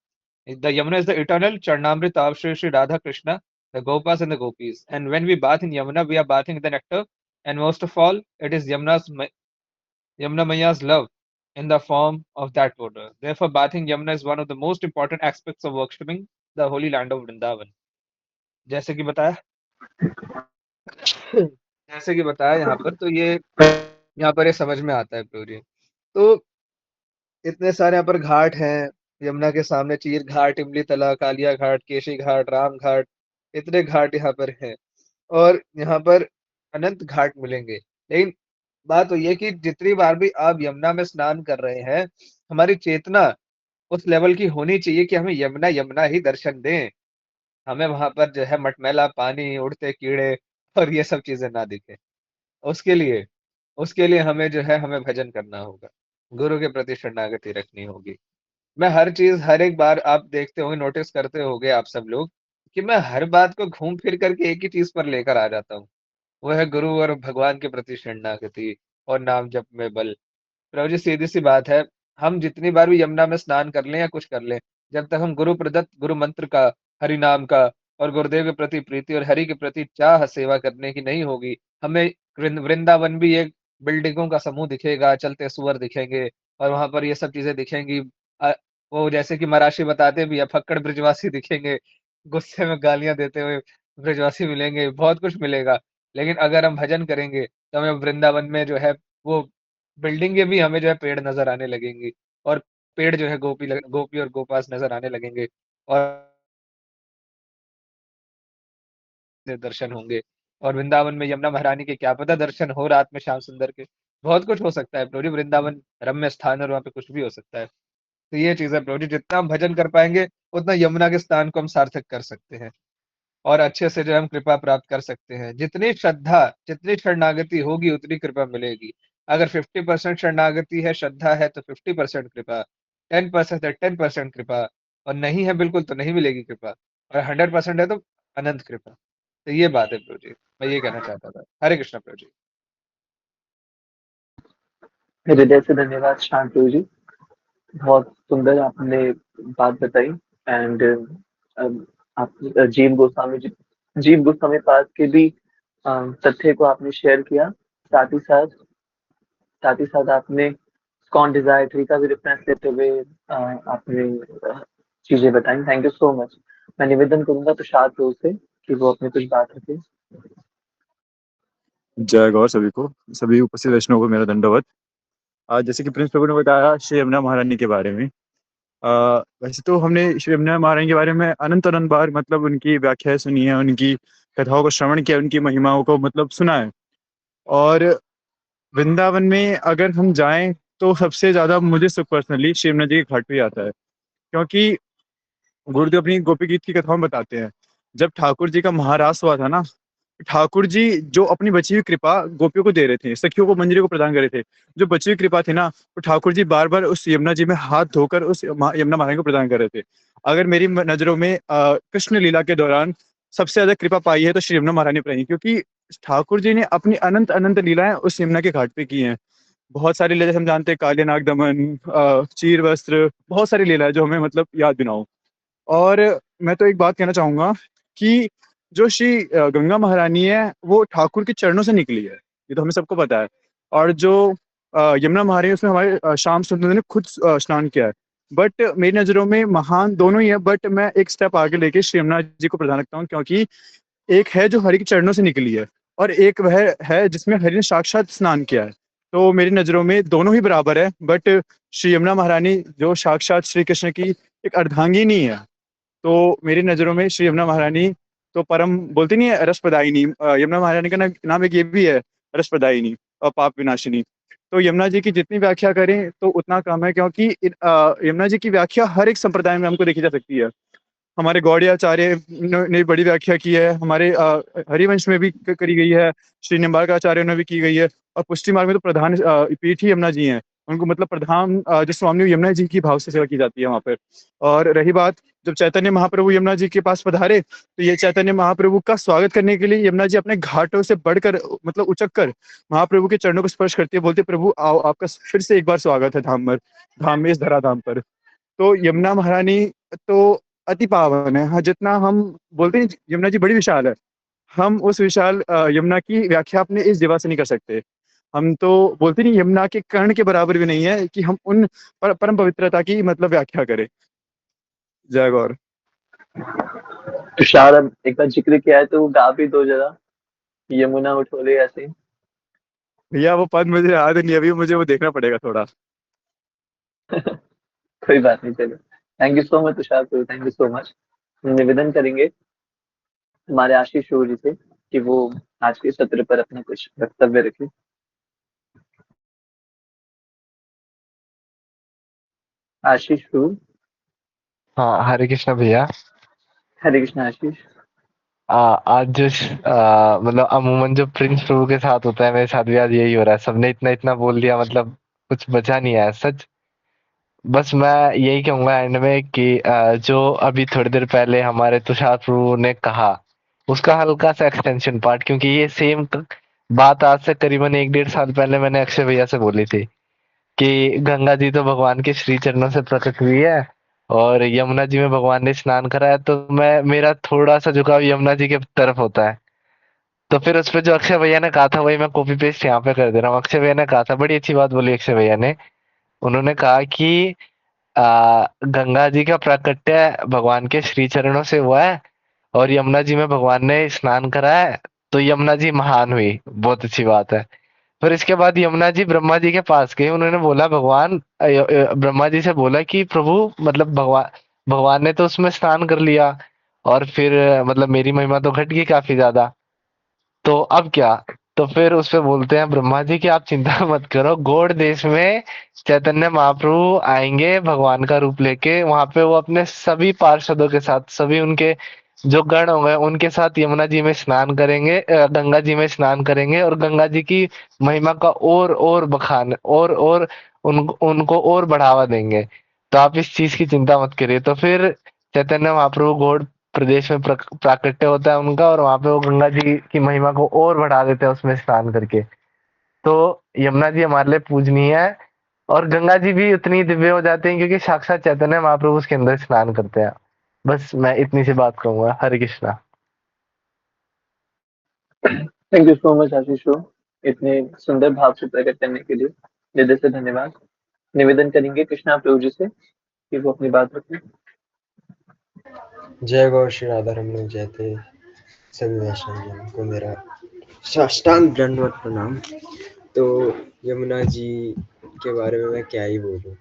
The Yamuna is the eternal Charnamrita of Shri Radha Krishna, the Gopas and the Gopis. And when we bath in Yamuna, we are bathing in the nectar, and most of all, it is Yamuna Maya's love in the form of that water. Therefore, bathing Yamuna is one of the most important aspects of worshipping the holy land of Vrindavan. जैसे कि बताया जैसे कि बताया यहाँ पर, तो ये यहाँ पर ये समझ में आता है पूरी। तो इतने सारे यहाँ पर घाट हैं, यमुना के सामने चीर घाट, इमली तला, कालिया घाट, केशी घाट, राम घाट, इतने घाट यहाँ पर हैं, और यहाँ पर अनंत घाट मिलेंगे। लेकिन बात तो ये कि जितनी बार भी आप यमुना में स्नान कर रहे हैं, हमारी चेतना उस लेवल की होनी चाहिए कि हमें यमुना यमुना ही दर्शन दें। हमें वहाँ पर जो है मटमैला पानी, उड़ते कीड़े और ये सब चीज़ें ना दिखें। उसके लिए उसके लिए हमें जो है हमें भजन करना होगा। गुरु के प्रति शरणागति रखनी होगी। मैं हर चीज़ हर एक बार आप देखते होंगे, नोटिस करते होंगे आप सब लोग कि मैं हर बात को घूम फिर करके एक ही चीज़ पर लेकर आ जाता हूँ। वो है गुरु और भगवान के प्रति शरणागति और नाम जप में बल। प्रभु जी सीधी-सी बात है, हम जितनी बार भी यमुना में स्नान कर लें या कुछ कर लें, जब तक हम गुरु प्रदत्त गुरु मंत्र का, हरि नाम का और गुरुदेव के प्रति प्रीति और हरि के प्रति चाह सेवा करने की नहीं होगी, हमें वृंदावन भी एक बिल्डिंगों का समूह दिखेगा, चलते सूअर दिखेंगे और वहाँ पर ये सब चीज़ें दिखेंगी। अ, वो जैसे कि मराठी बताते भी हैं, फक्कड़ ब्रिजवासी दिखेंगे, गुस्से में गालियाँ देते हुए ब्रजवासी मिलेंगे, बहुत कुछ मिलेगा। लेकिन अगर हम भजन करेंगे तो हमें वृंदावन में जो है वो बिल्डिंगे भी हमें जो है पेड़ नजर आने लगेंगी, और पेड़ जो है गोपी और गोपास नजर आने लगेंगे, और से दर्शन होंगे। और वृंदावन में यमुना महारानी के क्या पता दर्शन हो रात में श्याम सुंदर के। बहुत कुछ हो सकता है प्रभु जी, वृंदावन रम्य स्थान है और वहाँ पे कुछ भी हो सकता है। तो ये चीज है प्रभु जी, जितना हम भजन कर पाएंगे उतना यमुना के स्थान को हम सार्थक कर सकते हैं, और अच्छे से जो है हम कृपा प्राप्त कर सकते हैं। जितनी श्रद्धा, जितनी शरणागति होगी उतनी कृपा मिलेगी। अगर 50% शरणागति है, श्रद्धा है, तो 50% कृपा, 10% है 10% कृपा, और नहीं है बिल्कुल तो नहीं मिलेगी कृपा, और 100% है तो अनंत कृपा। तो ये बात है प्रभु जी, मैं ये कहना चाहता था। हरे कृष्णा प्रभु जी। हृदय से धन्यवाद शांतनु जी, बहुत सुंदर आपने बात बताई। एंड आप जीव गोस्वामी पाद के भी तथ्य को आपने शेयर किया। साथ ही साथ आपने कौन डिजायर थ्री का भी रेफरेंस लेते हुए आपने चीजें बताई। Thank you so much. मैं निवेदन करूंगा तुषार प्रो से कि वो अपनी कुछ बात रखे। जय गौर सभी को, सभी उपस्थित वैष्णव को मेरा दंडवत। आज जैसे कि प्रिंस प्रभु ने बताया श्री यमुना महारानी के बारे में, वैसे तो हमने श्री यमुना महारानी के बारे में अनंत अनंत बार मतलब उनकी व्याख्याएं सुनी है, उनकी कथाओं को श्रवण किया, उनकी महिमाओं को मतलब सुना है। और वृंदावन में अगर हम जाएं तो सबसे ज्यादा मुझे पर्सनली श्री यमुना जी के घाट पे ही आता है, क्योंकि गुरुदेव अपनी गोपी गीत की कथाओं में बताते हैं जब ठाकुर जी का महारास हुआ था ना, ठाकुर जी जो अपनी बची हुई कृपा गोपियों को दे रहे थे, सखियों को, मंजरी को प्रदान कर रहे थे, जो बची हुई कृपा थी ना, तो ठाकुर जी बार बार उस यमुना जी में हाथ धोकर उस यमुना महारानी को प्रदान कर रहे थे। अगर मेरी नजरों में कृष्ण लीला के दौरान सबसे ज्यादा कृपा पाई है तो श्री यमुना महारानी पाई है, क्योंकि ठाकुर जी ने अपनी अनंत अनंत लीलाएं उस यमुना के घाट पे की हैं। बहुत सारी लीला हम जानते हैं, काले नाग दमन, चीर वस्त्र, बहुत सारी लीला है जो हमें मतलब याद भी ना हो। और मैं तो एक बात कहना चाहूंगा कि जो श्री गंगा महारानी है वो ठाकुर के चरणों से निकली है, ये तो हमें सबको पता है। और जो यमुना महारानी, उसमें हमारे श्याम सुंदर ने खुद स्नान किया है। बट मेरी नज़रों में महान दोनों ही है, बट मैं एक स्टेप आगे लेके श्री यमुना जी को प्रधान रखता हूँ, क्योंकि एक है जो हरि के चरणों से निकली है, और एक वह है जिसमें हरि ने साक्षात स्नान किया है। तो मेरी नज़रों में दोनों ही बराबर है, बट श्री यमुना महारानी जो साक्षात श्री कृष्ण की एक अर्धांगिनी है, तो मेरी नज़रों में श्री यमुना महारानी तो परम बोलती नहीं है रस प्रदायिनी, यमुना महारानी का नाम एक ये भी है, रस प्रदायिनी और पाप विनाशिनी। तो यमुना जी की जितनी व्याख्या करें तो उतना कम है, क्योंकि यमुना जी की व्याख्या हर एक संप्रदाय में हमको देखी जा सकती है। हमारे गौड़ियाचार्य ने बड़ी व्याख्या की है, हमारे हरिवंश में भी करी गई है, श्री निम्बार्काचार्य ने भी की गई है, और पुष्टि मार्ग में तो प्रधान पीठ ही यमुना जी हैं। उनको मतलब प्रधान जो स्वामी यमुना जी की भाव से सेवा की जाती है वहाँ पर। और रही बात, जब चैतन्य महाप्रभु यमुना जी के पास पधारे तो ये चैतन्य महाप्रभु का स्वागत करने के लिए यमुना जी अपने घाटों से बढ़कर मतलब उचक कर महाप्रभु के चरणों को स्पर्श करती है, बोलते प्रभु आओ, आपका फिर से एक बार स्वागत है धाम में, इस धरा धाम पर। तो यमुना महारानी तो अति पावन है। हाँ, जितना हम बोलते हैं यमुना जी बड़ी विशाल है, हम उस विशाल यमुना की व्याख्या अपने इस जीवा से नहीं कर सकते। हम तो बोलते नहीं यमुना के कर्ण के बराबर भी नहीं है कि हम उन परम पवित्रता की मतलब व्याख्या करें। जय गौर। तुषार, अब एक बार जिक्र किया है तो वो गा भी दो जरा, यमुना उठोले ऐसे। भैया वो पद मुझे याद नहीं, अभी मुझे वो देखना पड़ेगा थोड़ा। कोई बात नहीं, चलो। Thank you so much Tushar pro, thank you so much. निवेदन करेंगे हमारे आशीष शोरी से कि वो आज के सत्र पर अपना कुछ वक्तव्य रखे। आशीष शोर। हाँ, हरे कृष्णा भैया। हरे कृष्ण आशीष। आज जो मतलब अमूमन जो प्रिंस प्रभु के साथ होता है, मेरे साथ भी आज यही हो रहा है। सबने इतना इतना बोल दिया, मतलब कुछ बचा नहीं है सच। बस मैं यही कहूंगा एंड में कि जो अभी थोड़ी देर पहले हमारे तुषार प्रभु ने कहा, उसका हल्का सा एक्सटेंशन पार्ट, क्योंकि ये सेम बात आज से करीबन 1-1.5 साल पहले मैंने अक्षय भैया से बोली थी कि गंगा जी तो भगवान के श्री चरणों से प्रकट हुई है और यमुना जी में भगवान ने स्नान करा है, तो मेरा थोड़ा सा झुकाव यमुना जी की तरफ होता है। तो फिर उस पे जो अक्षय भैया ने कहा था वही मैं कॉपी पेस्ट यहाँ पे कर दे रहा हूँ। अक्षय भैया ने कहा था, बड़ी अच्छी बात बोली अक्षय भैया ने। उन्होंने कहा कि गंगा जी का प्राकट्य भगवान के श्री चरणों से हुआ है और यमुना जी में भगवान ने स्नान कराया, तो यमुना जी महान हुई, बहुत अच्छी बात है। फिर इसके बाद यमुना जी ब्रह्मा जी के पास गए, उन्होंने बोला भगवान ब्रह्मा जी से बोला कि प्रभु मतलब भगवान ने तो उसमें स्नान कर लिया, और फिर मतलब मेरी महिमा तो घट गई काफी ज्यादा, तो अब क्या? तो फिर उस पे बोलते हैं ब्रह्मा जी कि आप चिंता मत करो, गौड़ देश में चैतन्य महाप्रभु आएंगे भगवान का रूप लेके, वहां पे वो अपने सभी पार्षदों के साथ, सभी उनके जो गण होंगे उनके साथ यमुना जी में स्नान करेंगे, गंगा जी में स्नान करेंगे, और गंगा जी की महिमा का और बखान और उनको और बढ़ावा देंगे। तो आप इस चीज की चिंता मत करिए। तो फिर चैतन्य महाप्रभु गौड़ प्रदेश में प्राकट्य होता है उनका, और वहां पे वो गंगा जी की महिमा को और बढ़ा देते हैं उसमें स्नान करके। तो यमुना जी हमारे लिए पूजनीय है, और गंगा जी भी उतनी दिव्य हो जाते हैं क्योंकि साक्षात चैतन्य महाप्रभु उसके अंदर स्नान करते हैं। बस मैं इतनी सी बात कहूंगा। Hare Krishna. Thank you so much Ashish, इतने सुंदर भाव से प्रकट करने के लिए हृदय से धन्यवाद। निवेदन करेंगे कृष्णा प्रभु जी से कि वो अपनी बात रखें। जय गौ श्री राधा रमन जयते सभी वैष्णव को मेरा साष्टांग दंडवत प्रणाम। तो यमुना जी के बारे में मैं क्या ही बोलूं।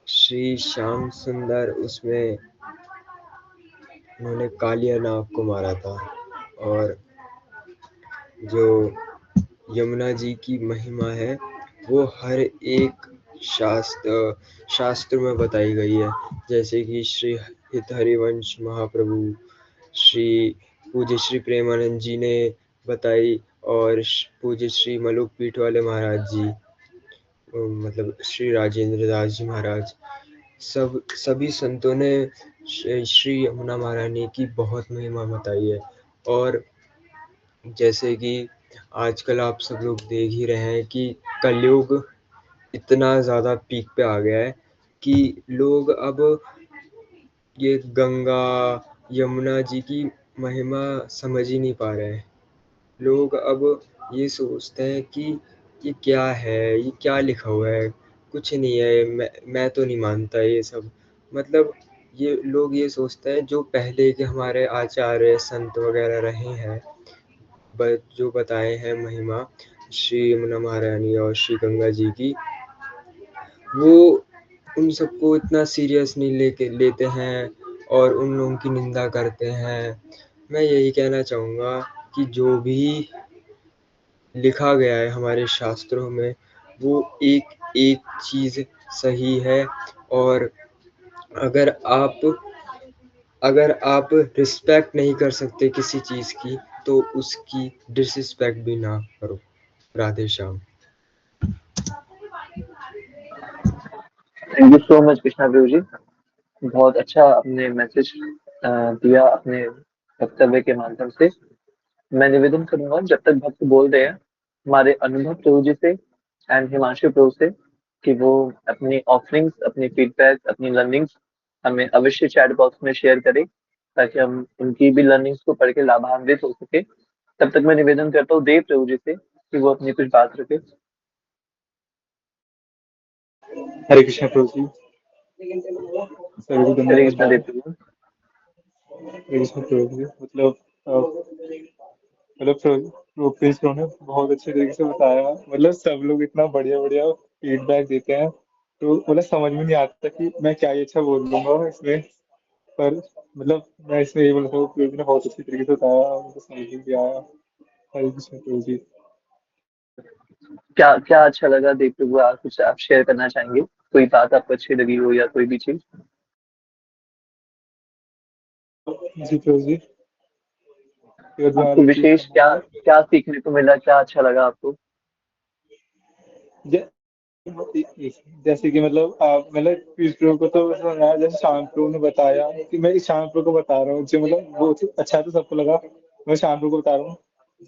श्री श्याम सुंदर उसमें उन्होंने कालिया नाग को मारा था, और जो यमुना जी की महिमा है वो हर एक शास्त्र में बताई गई है। जैसे कि श्री हित हरिवंश महाप्रभु, श्री पूज्य श्री प्रेमानंद जी ने बताई, और पूज्य श्री मलुक पीठ वाले महाराज जी, मतलब श्री राजेंद्र दास जी महाराज, सभी संतों ने श्री यमुना महारानी की बहुत महिमा बताई है। और जैसे कि आजकल आप सब लोग देख ही रहे हैं कि कलयुग इतना ज़्यादा पीक पे आ गया है कि लोग अब ये गंगा यमुना जी की महिमा समझ ही नहीं पा रहे हैं। लोग अब ये सोचते हैं कि ये क्या है, ये क्या लिखा हुआ है, कुछ नहीं है, मैं तो नहीं मानता ये सब। मतलब ये लोग ये सोचते हैं जो पहले के हमारे आचार्य संत वगैरह रहे हैं, जो बताए हैं महिमा श्री यमुना महारानी और श्री गंगा जी की, वो उन सबको इतना सीरियस नहीं लेते हैं और उन लोगों की निंदा करते हैं। मैं यही कहना चाहूँगा कि जो भी लिखा गया है हमारे शास्त्रों में वो एक एक चीज़ सही है। और अगर आप रिस्पेक्ट नहीं कर सकते किसी चीज़ की, तो उसकी डिसरिस्पेक्ट भी ना करो। Radhe Shyam. Thank you so much Krishna Prabhu ji, बहुत अच्छा आपने मैसेज दिया अपने वक्तव्य के माध्यम से। मैं निवेदन करूंगा जब तक भक्त बोल रहे हैं हमारे अनुभव प्रभु जी से एंड हिमांशु प्रभु से कि वो अपनी ऑफरिंग्स, अपनी फीडबैक, अपनी लर्निंग्स हमें अवश्य चैट बॉक्स में शेयर करें ताकि हम उनकी भी लर्निंग्स को पढ़ के लाभान्वित हो सके। तब तक मैं निवेदन करता हूँ देव प्रभु जी से कि वो अपनी कुछ बात रखे। हरे कृष्ण प्रभु जी, सभी को हरे धन्यवाद कृष्णा देव दादा। प्रभु। हरे कृष्ण प्रभु जी, मतलब प्रभु प्रिंस प्रभु ने बहुत अच्छे तरीके से बताया। मतलब सब लोग इतना बढ़िया बढ़िया फीडबैक देते हैं, तो मतलब समझ में नहीं आता कि मैं क्या ही अच्छा बोल दूंगा इसमें। पर मतलब मैं इसमें ये बोल सकता हूँ, प्रभु जी ने बहुत अच्छी तरीके से बताया, मुझे समझ में भी आया। हरे कृष्ण प्रभु जी। क्या क्या अच्छा लगा देव प्रभु, आप कुछ आप शेयर करना चाहेंगे? कोई बात आपको अच्छी लगी हो या कोई भी चीज? जी प्रभु जी, एक बार आपको रिपीट विशेष करना क्या होगा। क्या सीखने को मिला, क्या अच्छा लगा आपको? जै- जैसे कि मतलब मतलब इस प्रभु को तो सुना है, जैसे शाम प्रभु ने बताया कि मैं इस शाम प्रभु को बता रहा हूँ, जो मतलब वो तो अच्छा तो सबको लगा। मैं शाम प्रभु को बता रहा हूँ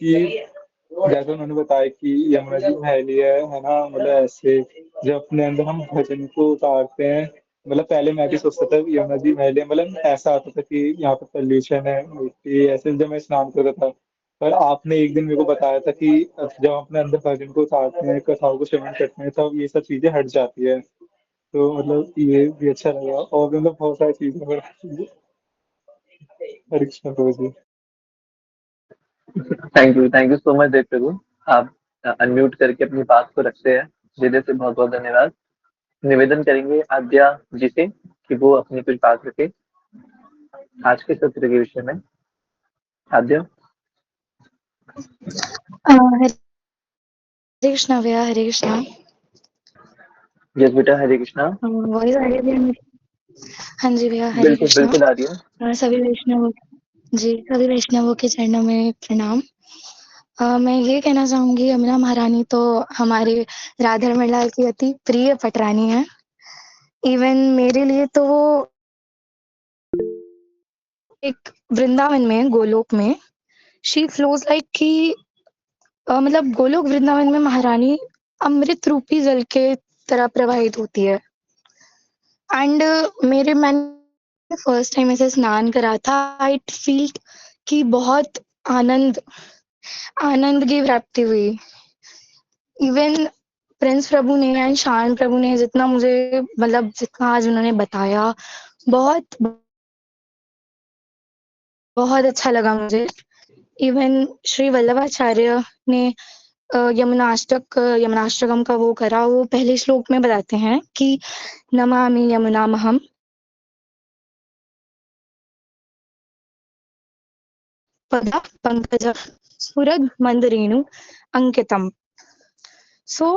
कि जैसे उन्होंने बताया कि यमुना जी पहली है ना, मतलब ऐसे जब अपने अंदर हम भजन को उतारते हैं। मतलब पहले मैं भी सोचता था कि यमुना जी पहले, मतलब ऐसा आता था कि यहाँ पर पॉल्यूशन है, मिट्टी ऐसे, जब मैं स्नान करता था। पर आपने एक दिन मेरे को बताया था कि जब हम अपने अंदर भजन को उतारते हैं, कथाओं को श्रवण करते हैं, तब ये सब चीजें हट जाती है। तो मतलब ये भी अच्छा लगा, और मतलब बहुत सारी चीजें हरे कृष्ण प्रभु ji. Thank you so much देव प्रभु। आप अनम्यूट करके अपनी बात को रखते हैं, हृदय से बहुत बहुत धन्यवाद। निवेदन करेंगे आद्या जी से कि वो अपनी कुछ बात रखे आज के सत्र के विषय में। आद्या। हरे कृष्णा भैया, हरे कृष्णा। यस बेटा, हरे कृष्णा। वॉइस आ रही है भैया मेरी? हाँ जी भैया, हरे बिल्कुल कृष्णा। बिल्कुल आ रही है। और सभी वैष्णवों जी, सभी वैष्णवों के चरणों में प्रणाम। मैं ये कहना चाहूंगी, यमुना महारानी तो हमारे राधा रमण लाल की अति प्रिय पटरानी है। इवन मेरे लिए तो वो एक वृंदावन में, गोलोक में शी फ्लोज लाइक कि मतलब गोलोक वृंदावन में महारानी अमृत रूपी जल के तरह प्रवाहित होती है। एंड मैंने फर्स्ट टाइम ऐसे स्नान करा था, आई फील कि बहुत आनंद की प्राप्ति हुई। इवन प्रिंस प्रभु ने एंड शान प्रभु ने जितना मुझे मतलब जितना आज उन्होंने बताया, बहुत बहुत अच्छा लगा मुझे। इवन श्री वल्लभाचार्य ने यमुनाष्टकम का वो करा, वो पहले श्लोक में बताते हैं कि नमामि यमुनामहम पदा पंकज स्फुरद मंदरेणु अंकितम। सो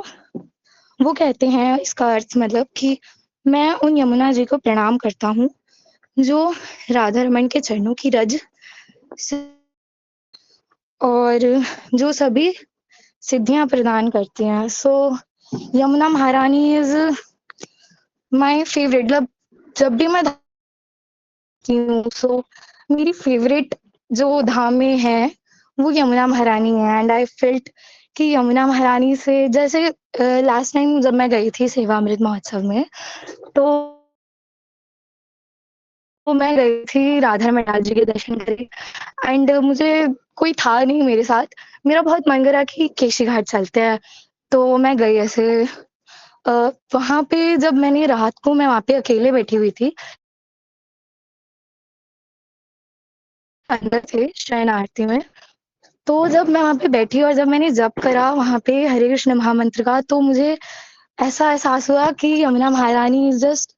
वो कहते हैं, इसका अर्थ मतलब कि मैं उन यमुना जी को प्रणाम करता हूँ जो राधा रमन के चरणों की रज और जो सभी सिद्धियां प्रदान करती हैं। सो यमुना महारानी इज माय फेवरेट। मतलब जब भी मैं हूँ, सो मेरी फेवरेट जो धाम में है वो यमुना महारानी है। एंड आई फेल्ट कि यमुना महारानी से, जैसे लास्ट टाइम जब मैं गई थी सेवामृत महोत्सव में, तो मैं गई थी राधा रमण लाल जी के दर्शन करे। एंड मुझे कोई था नहीं मेरे साथ, मेरा बहुत मन करा कि केशी घाट चलते हैं, तो मैं गई ऐसे। वहां पे जब मैंने रात को, मैं वहां पे अकेले बैठी हुई थी, अंदर थे शयन आरती में। तो जब मैं वहां पे बैठी और जब मैंने जप करा वहां पे हरे कृष्ण महामंत्र का, तो मुझे ऐसा एहसास हुआ कि यमुना महारानी इज जस्ट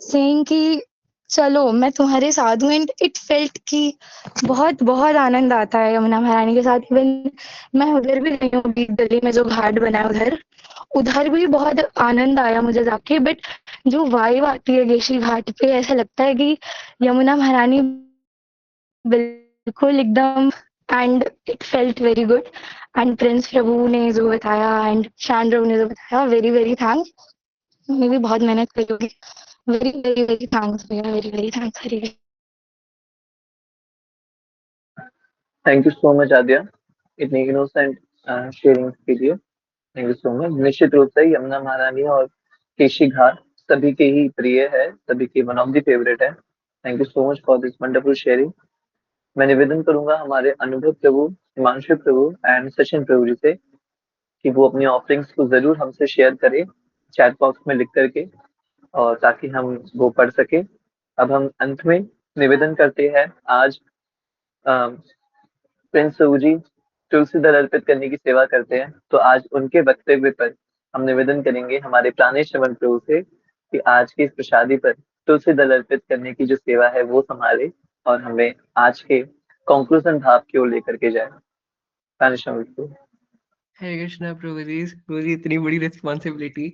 सेइंग कि चलो मैं तुम्हारे साथ हूँ। एंड इट फेल्ट कि बहुत बहुत आनंद आता है यमुना महारानी के साथ। इवन मैं उधर भी गई हूँ, अभी दिल्ली में जो घाट बना है उधर उधर भी बहुत आनंद आया मुझे जाके। बट जो वाइब आती है केशी घाट पे, ऐसा लगता है कि यमुना महारानी बिल्कुल एकदम, and it felt very good. And Prince Prabhu ने जो बताया एंड शान प्रभु ने जो बताया, वेरी वेरी थैंक्स। मैं भी बहुत मेहनत करी होगी। वेरी वेरी वेरी थैंक्स भैया, very very thanks. Hari thank you so much Aadya, इतनी इनोसेंट शेयरिंग के लिए। Thank you so much. निश्चित रूप से यमुना महारानी और केशी घाट सभी के ही प्रिय है, सभी के वन ऑफ द फेवरेट है। Thank you so much for this wonderful sharing. मैं निवेदन करूंगा हमारे अनुभव प्रभु, हिमांशु प्रभु एंड सचिन प्रभु जी से कि वो अपनी ऑफरिंग्स को जरूर हमसे शेयर करें चैट बॉक्स में लिख करके, और ताकि हम वो पढ़ सके। अब हम अंत में निवेदन करते हैं। आज प्रिंस प्रभु जी तुलसी दल अर्पित करने की सेवा करते हैं, तो आज उनके वक्तव्य पर हम निवेदन करेंगे हमारे प्राणेश चमन प्रभु से कि आज की इस प्रसादी पर तुलसी दल अर्पित करने की जो सेवा है वो संभाले और हमें आज के कंक्लूजन भाव की ओर लेकर के जाए। प्राणेश चमन प्रभु। हरे कृष्णा प्रभु जी, इतनी बड़ी रिस्पॉन्सिबिलिटी।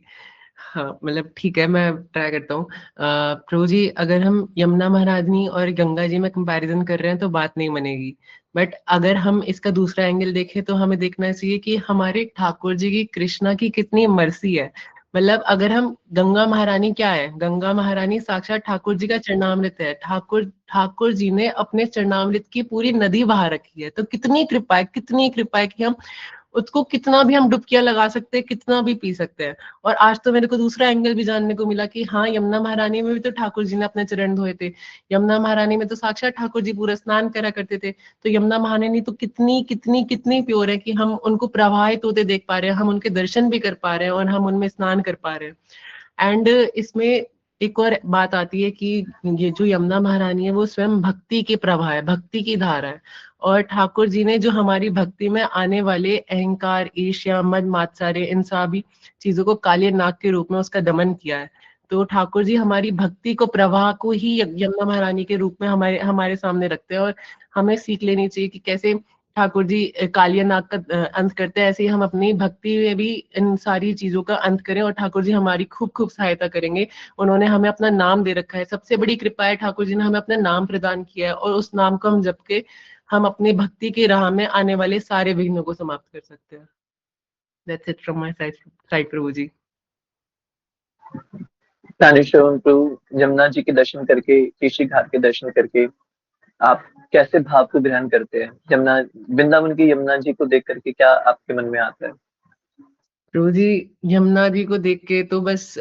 हाँ मतलब ठीक है, मैं ट्राई करता हूँ। प्रभु जी, अगर हम यमुना महारानी और गंगा जी में कंपैरिजन कर रहे हैं तो बात नहीं बनेगी। बट अगर हम इसका दूसरा एंगल देखें तो हमें देखना चाहिए कि हमारे ठाकुर जी की, कृष्णा की कितनी मर्सी है। मतलब अगर हम, गंगा महारानी क्या है? गंगा महारानी साक्षात ठाकुर जी का चरणामृत है। ठाकुर जी ने अपने चरणामृत की पूरी नदी बहा रखी है। तो कितनी कृपा है, कितनी कृपा है कि हम उसको कितना भी हम डुबकियां लगा सकते हैं, कितना भी पी सकते हैं। और आज तो मेरे को दूसरा एंगल भी जानने को मिला कि हाँ, यमुना महारानी में भी तो ठाकुर जी ने अपने चरण धोए थे। यमुना महारानी में तो साक्षात ठाकुर जी पूरा स्नान करा करते थे। तो यमुना महारानी तो कितनी कितनी कितनी प्योर है कि हम उनको प्रवाहित होते देख पा रहे हैं, हम उनके दर्शन भी कर पा रहे हैं और हम उनमें स्नान कर पा रहे हैं। एंड इसमें एक और बात आती है कि ये जो यमुना महारानी है वो स्वयं भक्ति के प्रवाह है, भक्ति की धारा है। और ठाकुर जी ने जो हमारी भक्ति में आने वाले अहंकार, ईर्ष्या, मद मात्सर्य, इन सभी चीजों को काले नाग के रूप में उसका दमन किया है। तो ठाकुर जी हमारी भक्ति को, प्रवाह को ही यमुना महारानी के रूप में हमारे हमारे सामने रखते हैं। और हमें सीख लेनी चाहिए कि कैसे ठाकुर जी कालिया नाग का अंत करते हैं, ऐसे ही हम अपनी भक्ति में भी इन सारी चीजों का अंत करें और ठाकुर जी हमारी खूब खूब सहायता करेंगे। उन्होंने हमें अपना नाम दे रखा है, सबसे बड़ी कृपा है ठाकुर जी ने हमें अपना नाम प्रदान किया है, और उस नाम को हम जप के हम अपनी भक्ति की राह में आने वाले सारे विघ्नों को समाप्त कर सकते हैं। That's it from my side प्रभु जी। ज्ञानेश्वर प्रभु, यमुना जी के दर्शन करके, केशी घाट के दर्शन करके आप कैसे भाव को ग्रहण करते हैं? यमुना, वृंदावन की यमुना जी को देख करके क्या आपके मन में आता है? प्रभु जी, यमुना जी को देख के तो बस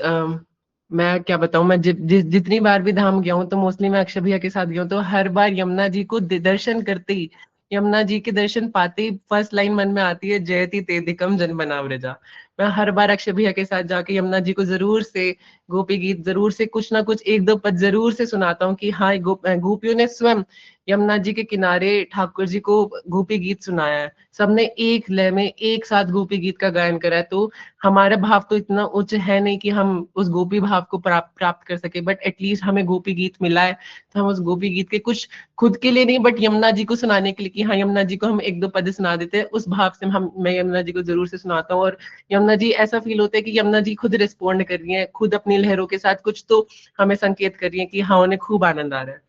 मैं क्या बताऊं, मैं जितनी बार भी धाम गया हूँ तो मोस्टली मैं अक्षय भैया के साथ गया हूँ, तो हर बार यमुना जी को दर्शन करते ही, यमुना जी के दर्शन पाते ही फर्स्ट लाइन मन में आती है, जयति तेधिकम जन व्रजा। मैं हर बार अक्षय भैया के साथ जाके यमुना जी को जरूर से गोपी गीत जरूर से कुछ ना कुछ एक दो पद जरूर से सुनाता हूँ कि हाँ, गोपियों ने स्वयं यमुना जी के किनारे ठाकुर जी को गोपी गीत सुनाया है। सबने एक लय में एक साथ गोपी गीत का गायन करा है। तो हमारा भाव तो इतना उच्च है नहीं कि हम उस गोपी भाव को प्राप्त कर सके, बट एटलीस्ट हमें गोपी गीत मिला है, तो हम उस गोपी गीत के कुछ खुद के लिए नहीं बट यमुना जी को सुनाने के लिए, कि हाँ यमुना जी को हम एक दो पद सुना देते हैं, उस भाव से मैं यमुना जी को जरूर से सुनाता हूँ। और यमुना जी, ऐसा फील होता है कि यमुना जी खुद रिस्पॉन्ड कर रही है, खुद अपनी लहरों के साथ कुछ तो हमें संकेत कर रही है कि हाँ, उन्हें खूब आनंद आ रहा है।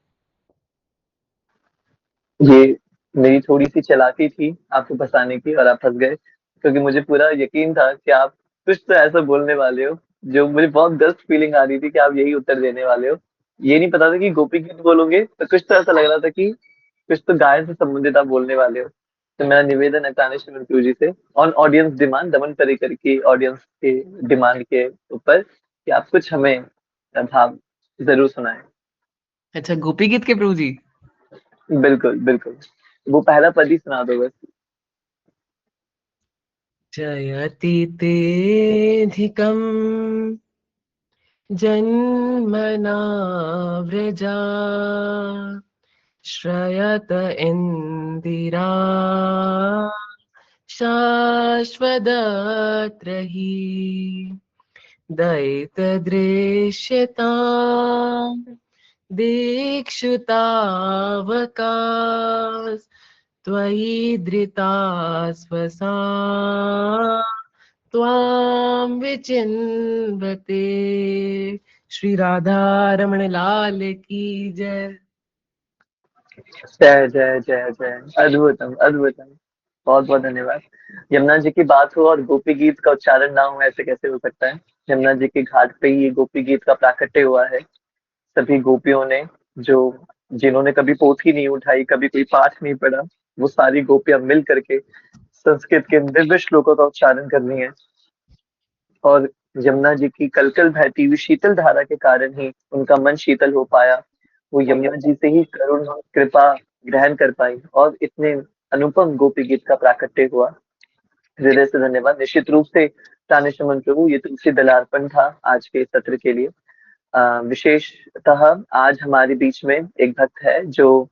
ये मेरी थोड़ी सी चालाकी थी आपको फंसाने की, और आप फंस गए, क्योंकि मुझे पूरा यकीन था कि आप कुछ तो ऐसा बोलने वाले हो जो मुझे बहुत गलत फीलिंग आ रही थी कि आप यही उत्तर देने वाले हो। ये नहीं पता था कि गोपी गीत बोलोगे, तो कुछ तो ऐसा लग रहा था कि कुछ तो गायन से संबंधित आप बोलने वाले हो। तो मेरा निवेदन है तानेश्वर मंटू जी से, ऑन ऑडियंस डिमांड, दमन परेकर की ऑडियंस के डिमांड के ऊपर, कि आप कुछ हमें भाव जरूर सुनाएं। अच्छा, गोपी गीत के प्रभु जी? बिल्कुल बिल्कुल, वो पहला पद ही सुना दो बस। जयति तेधिकम् जन्मना व्रजा श्रयत इंदिरा शाश्वतत्र हि दयितदृश्यता दीक्षुतावकाश त्वयि धृता स्वसा त्वां विचिन्वते। श्री राधा रमण लाल की जय। जय जय जय जय, अद्भुतम अद्भुतम, बहुत बहुत धन्यवाद। यमुना जी की बात हो और गोपी गीत का उच्चारण ना हो, ऐसे कैसे हो सकता है? यमुना जी के घाट पे ही ये गोपी गीत का प्राकट्य हुआ है। सभी गोपियों ने, जो जिन्होंने कभी पोथी नहीं उठाई, कभी कोई पाठ नहीं पढ़ा, वो सारी गोपियां मिल करके संस्कृत के दिव्य श्लोकों का उच्चारण कर रही हैं। और यमुना जी की कलकल बहती हुई शीतल धारा के कारण ही उनका मन शीतल हो पाया। वो यमुना जी से ही करुण कृपा ग्रहण कर पाई, और इतने अनुपम गोपी गीत का प्राकट्य हुआ। हृदय से धन्यवाद। निश्चित रूप से तानेश्वर प्रभु, ये तुलसी दलार्पण था आज के सत्र के लिए। विशेषतः आज हमारे बीच में एक भक्त है जो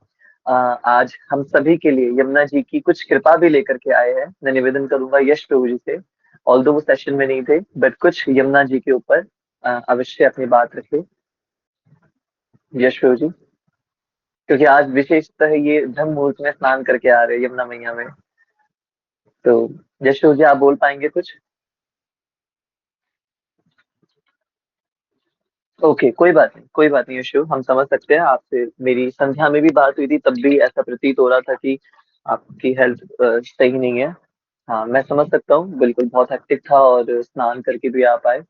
आज हम सभी के लिए यमुना जी की कुछ कृपा भी लेकर के आए हैं। मैं निवेदन करूंगा यश प्रभु जी से, ऑल्दो वो सेशन में नहीं थे, बट कुछ यमुना जी के ऊपर अवश्य अपनी बात रखे। यश प्रभु जी, क्योंकि आज विशेषतः ये ब्रह्म मुहूर्त में स्नान करके आ रहे हैं यमुना मैया में, तो यश प्रभु जी आप बोल पाएंगे कुछ? ओके, कोई बात नहीं, कोई बात नहीं यशु, हम समझ सकते हैं। आपसे मेरी संध्या में भी बात हुई थी, तब भी ऐसा प्रतीत हो रहा था कि आपकी हेल्थ सही नहीं है। हाँ, मैं समझ सकता हूँ, बिल्कुल बहुत हेक्टिक था और स्नान करके भी आप आए।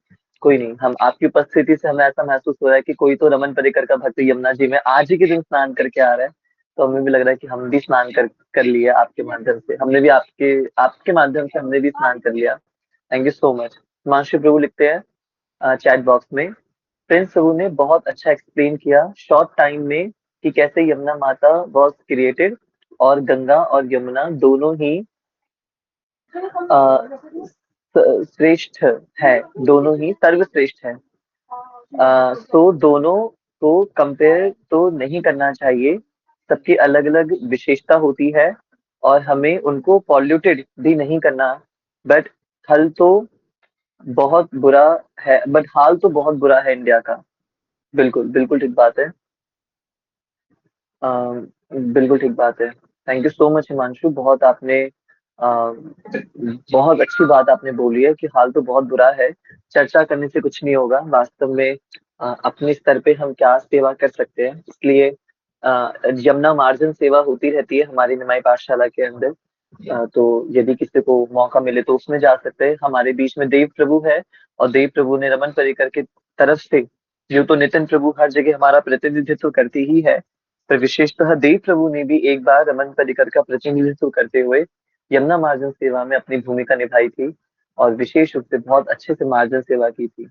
कोई नहीं, हम आपकी उपस्थिति से हमें ऐसा महसूस हो रहा है कि कोई तो रमन परिकर का भक्त यमुना जी में आज ही के दिन स्नान करके आ रहा है। तो हमें भी लग रहा है कि हम भी स्नान कर लिया आपके माध्यम से, हमने भी आपके माध्यम से हमने भी स्नान कर लिया। Thank you so much. Himanshu Prabhu लिखते हैं चैट बॉक्स में, प्रिंस प्रभु ने बहुत अच्छा एक्सप्लेन किया शॉर्ट टाइम में कि कैसे यमुना माता वॉज क्रिएटेड, और गंगा और यमुना दोनों ही श्रेष्ठ है, दोनों ही सर्वश्रेष्ठ है। तो दोनों को कंपेयर तो नहीं करना चाहिए, सबकी अलग अलग विशेषता होती है और हमें उनको पॉल्यूटेड भी नहीं करना। बट हल तो बहुत बुरा है, बट हाल तो बहुत बुरा है इंडिया का। बिल्कुल बिल्कुल ठीक बात है। बिल्कुल ठीक बात है। Thank you so much Himanshu, बहुत आपने बहुत अच्छी बात आपने बोली है कि हाल तो बहुत बुरा है, चर्चा करने से कुछ नहीं होगा वास्तव में। अपने स्तर पे हम क्या सेवा कर सकते हैं, इसलिए यमुना मार्जन सेवा होती रहती है हमारी निमाई पाठशाला के अंदर। तो यदि किसी को मौका मिले तो उसमें जा सकते हैं। हमारे बीच में देव प्रभु है और देव प्रभु ने रमन परिकर के तरफ से, यूं तो नितिन प्रभु हर जगह हमारा प्रतिनिधित्व करती ही है, पर विशेषतः देव प्रभु ने भी एक बार रमन परिकर का प्रतिनिधित्व करते हुए यमुना मार्जन सेवा में अपनी भूमिका निभाई थी और विशेष रूप से बहुत अच्छे से मार्जन सेवा की थी।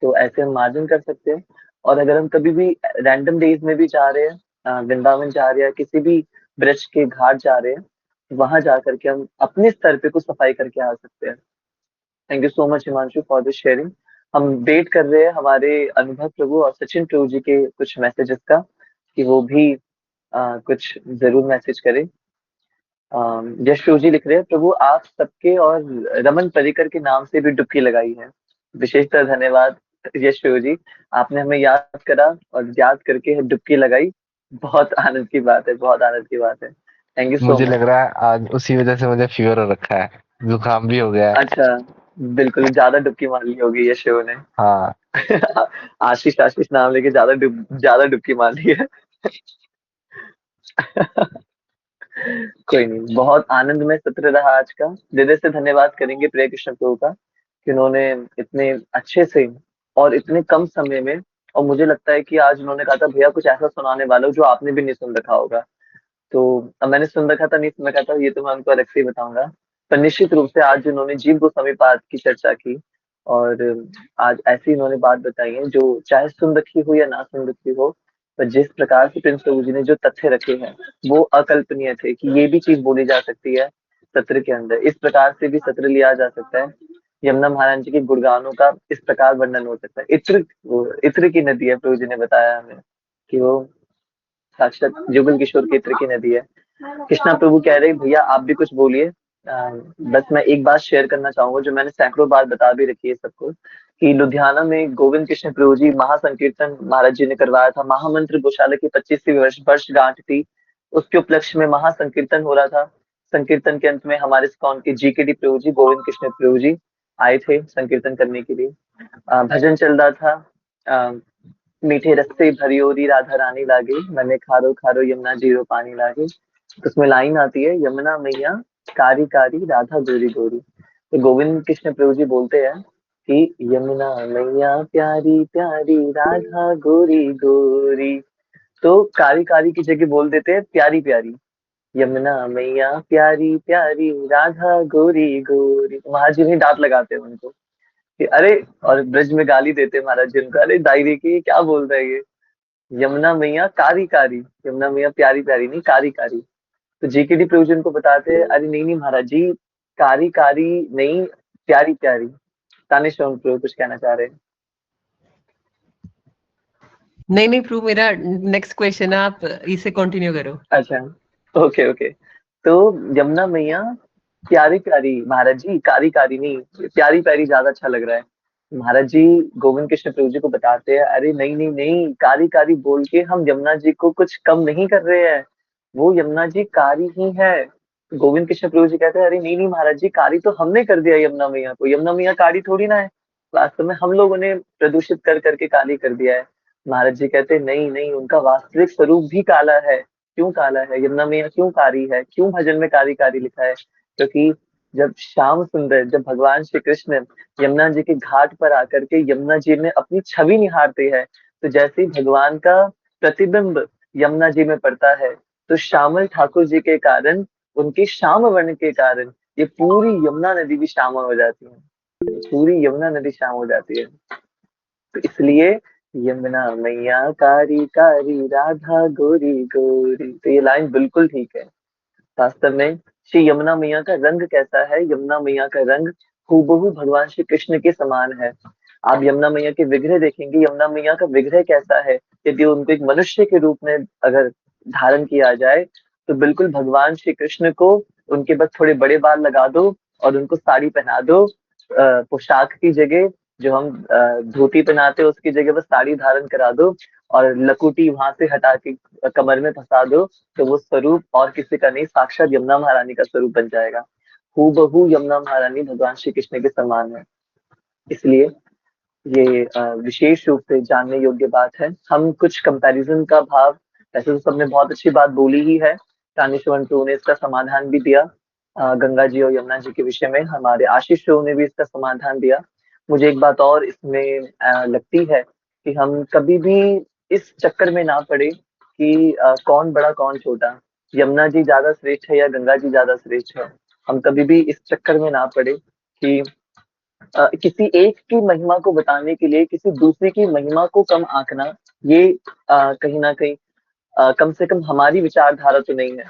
तो ऐसे हम मार्जन कर सकते हैं। और अगर हम कभी भी रैंडम डेज में भी जा रहे हैं, वृंदावन जा रहे हैं, किसी भी ब्रज के घाट जा रहे हैं, वहां जा करके हम अपने स्तर पे कुछ सफाई करके आ सकते हैं। Thank you so much Himanshu for this sharing. हम वेट कर रहे हैं हमारे अनुभव प्रभु और सचिन प्रभु जी के कुछ मैसेजेस का, कि वो भी कुछ जरूर मैसेज करें। यश प्रभु जी लिख रहे हैं, प्रभु आप सबके और रमन परिकर के नाम से भी डुबकी लगाई है। विशेषतः धन्यवाद यश प्रभु जी, आपने हमें याद करा और याद करके डुबकी लगाई। बहुत आनंद की बात है, बहुत आनंद की बात है। थैंक यू सो मुझे मच। लग रहा है आज उसी वजह से मुझे फीवर हो रखा है, जुकाम भी हो गया है। अच्छा, बिल्कुल ज्यादा डुबकी मार ली होगी यश प्रभु ने। हाँ। आशीष आशीष नाम लेके ज्यादा डुबकी मार ली है। कोई नहीं, बहुत आनंदमय सत्र रहा आज का। हृदय से धन्यवाद करेंगे प्रिय कृष्ण प्रभु का कि उन्होंने इतने अच्छे से और इतने कम समय में, और मुझे लगता है कि आज उन्होंने कहा था भैया कुछ ऐसा सुनाने वाला हो जो आपने भी नहीं सुन रखा होगा। तो अब मैंने सुन रखा था, नहीं सुन रखा था, ये तो मैं उनको अलग से ही बताऊंगा। पर निश्चित रूप से आज उन्होंने जीव गोस्वामी पाद की चर्चा की और आज ऐसी इन्होंने बात बताई है जो चाहे सुन रखी हो या ना सुन रखी हो, पर जिस प्रकार से प्रिंस प्रभु जी ने जो तथ्य रखे हैं वो अकल्पनीय थे कि ये भी चीज बोली जा सकती है सत्र के अंदर, इस प्रकार से भी सत्र लिया जा सकता है। यमुना महाराज जी के गुणगानों का इस प्रकार वर्णन हो सकता है। इत्र की नदी है, प्रभु जी ने बताया हमें कि वो साक्षात जुगल किशोर के इत्र की नदी है। कृष्णा प्रभु कह रहे भैया आप भी कुछ बोलिए। बस मैं एक बात शेयर करना चाहूंगा जो मैंने सैकड़ों बार बता भी रखी है सबको, कि लुधियाना में गोविंद कृष्ण प्रभु जी महासंकीर्तन महाराज जी ने करवाया था। महामंत्र गौशाला की 25वीं वर्षगांठ थी, उसके उपलक्ष्य में महासंकीर्तन हो रहा था। संकीर्तन के अंत में हमारे इस्कॉन के जीकेडी प्रभु जी, गोविंद कृष्ण प्रभु जी आए थे संकीर्तन करने के लिए। भजन चल रहा था, अ, मीठे रस्ते भरियोरी राधा रानी लागे, मैंने खारो खारो यमुना जीरो पानी लागे। उसमें लाइन आती है, यमुना मैया कारी कारी राधा गोरी गोरी। तो गोविंद कृष्ण प्रभु जी बोलते हैं कि यमुना मैया प्यारी प्यारी राधा गोरी गोरी। तो कारी कारी की जगह बोल देते हैं प्यारी प्यारी, यमुना मैया प्यारी प्यारी राधा गोरी गोरी। महाराज जी नहीं डांट लगाते हैं उनको कि अरे, और ब्रज में गाली देते हैं महाराज जी उनको, अरे डायरी की क्या बोल रहे हैं ये, यमुना मैया कारी कारी, यमुना मैया प्यारी प्यारी नहीं कारी कारी। तो जीकेडी प्रभु जी उनको बताते हैं अरे नहीं नहीं महाराज जी, कारी कारी नहीं, प्यारी प्यारी। तानिश प्रभु कुछ कहना चाह रहे हैं। नहीं नहीं प्रभु, मेरा नेक्स्ट क्वेश्चन है, आप इसे कंटिन्यू करो। अच्छा, ओके ओके। तो यमुना मैया प्यारी प्यारी, महाराज जी कारी कारी नहीं, प्यारी प्यारी ज्यादा अच्छा लग रहा है। महाराज जी गोविंद कृष्ण प्रभु जी को बताते हैं अरे नहीं नहीं नहीं, कारी कारी बोल के हम यमुना जी को कुछ कम नहीं कर रहे हैं, वो यमुना जी कारी ही है। तो गोविंद कृष्ण प्रभु जी कहते हैं अरे नहीं नहीं महाराज जी, कारी तो हमने कर दिया यमुना मैया को, यमुना मैया कारी थोड़ी ना है, वास्तव में हम लोगों ने प्रदूषित कर करके काली कर दिया है। महाराज जी कहते हैं नहीं नहीं, उनका वास्तविक स्वरूप भी काला है। क्यों काला है, यमुना मैया क्यों कारी है, क्यों भजन में कारी कारी लिखा है? क्योंकि जब श्याम सुंदर, जब भगवान श्री कृष्ण यमुना जी के घाट पर आकर के यमुना जी में अपनी छवि निहारते हैं, तो जैसे ही भगवान का प्रतिबिंब यमुना जी में पड़ता है, तो श्यामल ठाकुर जी के कारण, उनके श्याम वर्ण के कारण ये पूरी यमुना नदी भी श्याम हो जाती है, पूरी यमुना नदी श्याम हो जाती है। तो इसलिए यमुना मैया कारी कारी राधा गोरी गोरी, तो ये लाइन बिल्कुल ठीक है। वास्तव में श्री यमुना मैया का रंग कैसा है, यमुना मैया का रंग हूबहू भगवान श्री कृष्ण के समान है। आप यमुना मैया के विग्रह देखेंगे, यमुना मैया का विग्रह कैसा है, यदि उनको एक मनुष्य के रूप में अगर धारण किया जाए तो बिल्कुल भगवान श्री कृष्ण को उनके बस थोड़े बड़े बाल लगा दो और उनको साड़ी पहना दो, पोशाक की जगह जो हम धोती पहनाते हैं उसकी जगह बस साड़ी धारण करा दो और लकुटी वहां से हटा के कमर में फंसा दो, तो वो स्वरूप और किसी का नहीं, साक्षात यमुना महारानी का स्वरूप बन जाएगा। हूबहू यमुना महारानी भगवान श्री कृष्ण के समान है। इसलिए ये विशेष रूप से जानने योग्य बात है। हम कुछ कंपैरिजन का भाव, वैसे तो सबने बहुत अच्छी बात बोली ही है, कानीश्वर प्रभु ने इसका समाधान भी दिया, गंगा जी और यमुना जी के विषय में हमारे आशीष प्रभु ने भी इसका समाधान दिया। मुझे एक बात और इसमें लगती है कि हम कभी भी इस चक्कर में ना पड़े कि कौन बड़ा कौन छोटा, यमुना जी ज्यादा श्रेष्ठ है या गंगा जी ज्यादा श्रेष्ठ है। हम कभी भी इस चक्कर में ना पड़े कि किसी एक की महिमा को बताने के लिए किसी दूसरे की महिमा को कम आंकना, ये कहीं ना कहीं कम से कम हमारी विचारधारा तो नहीं है।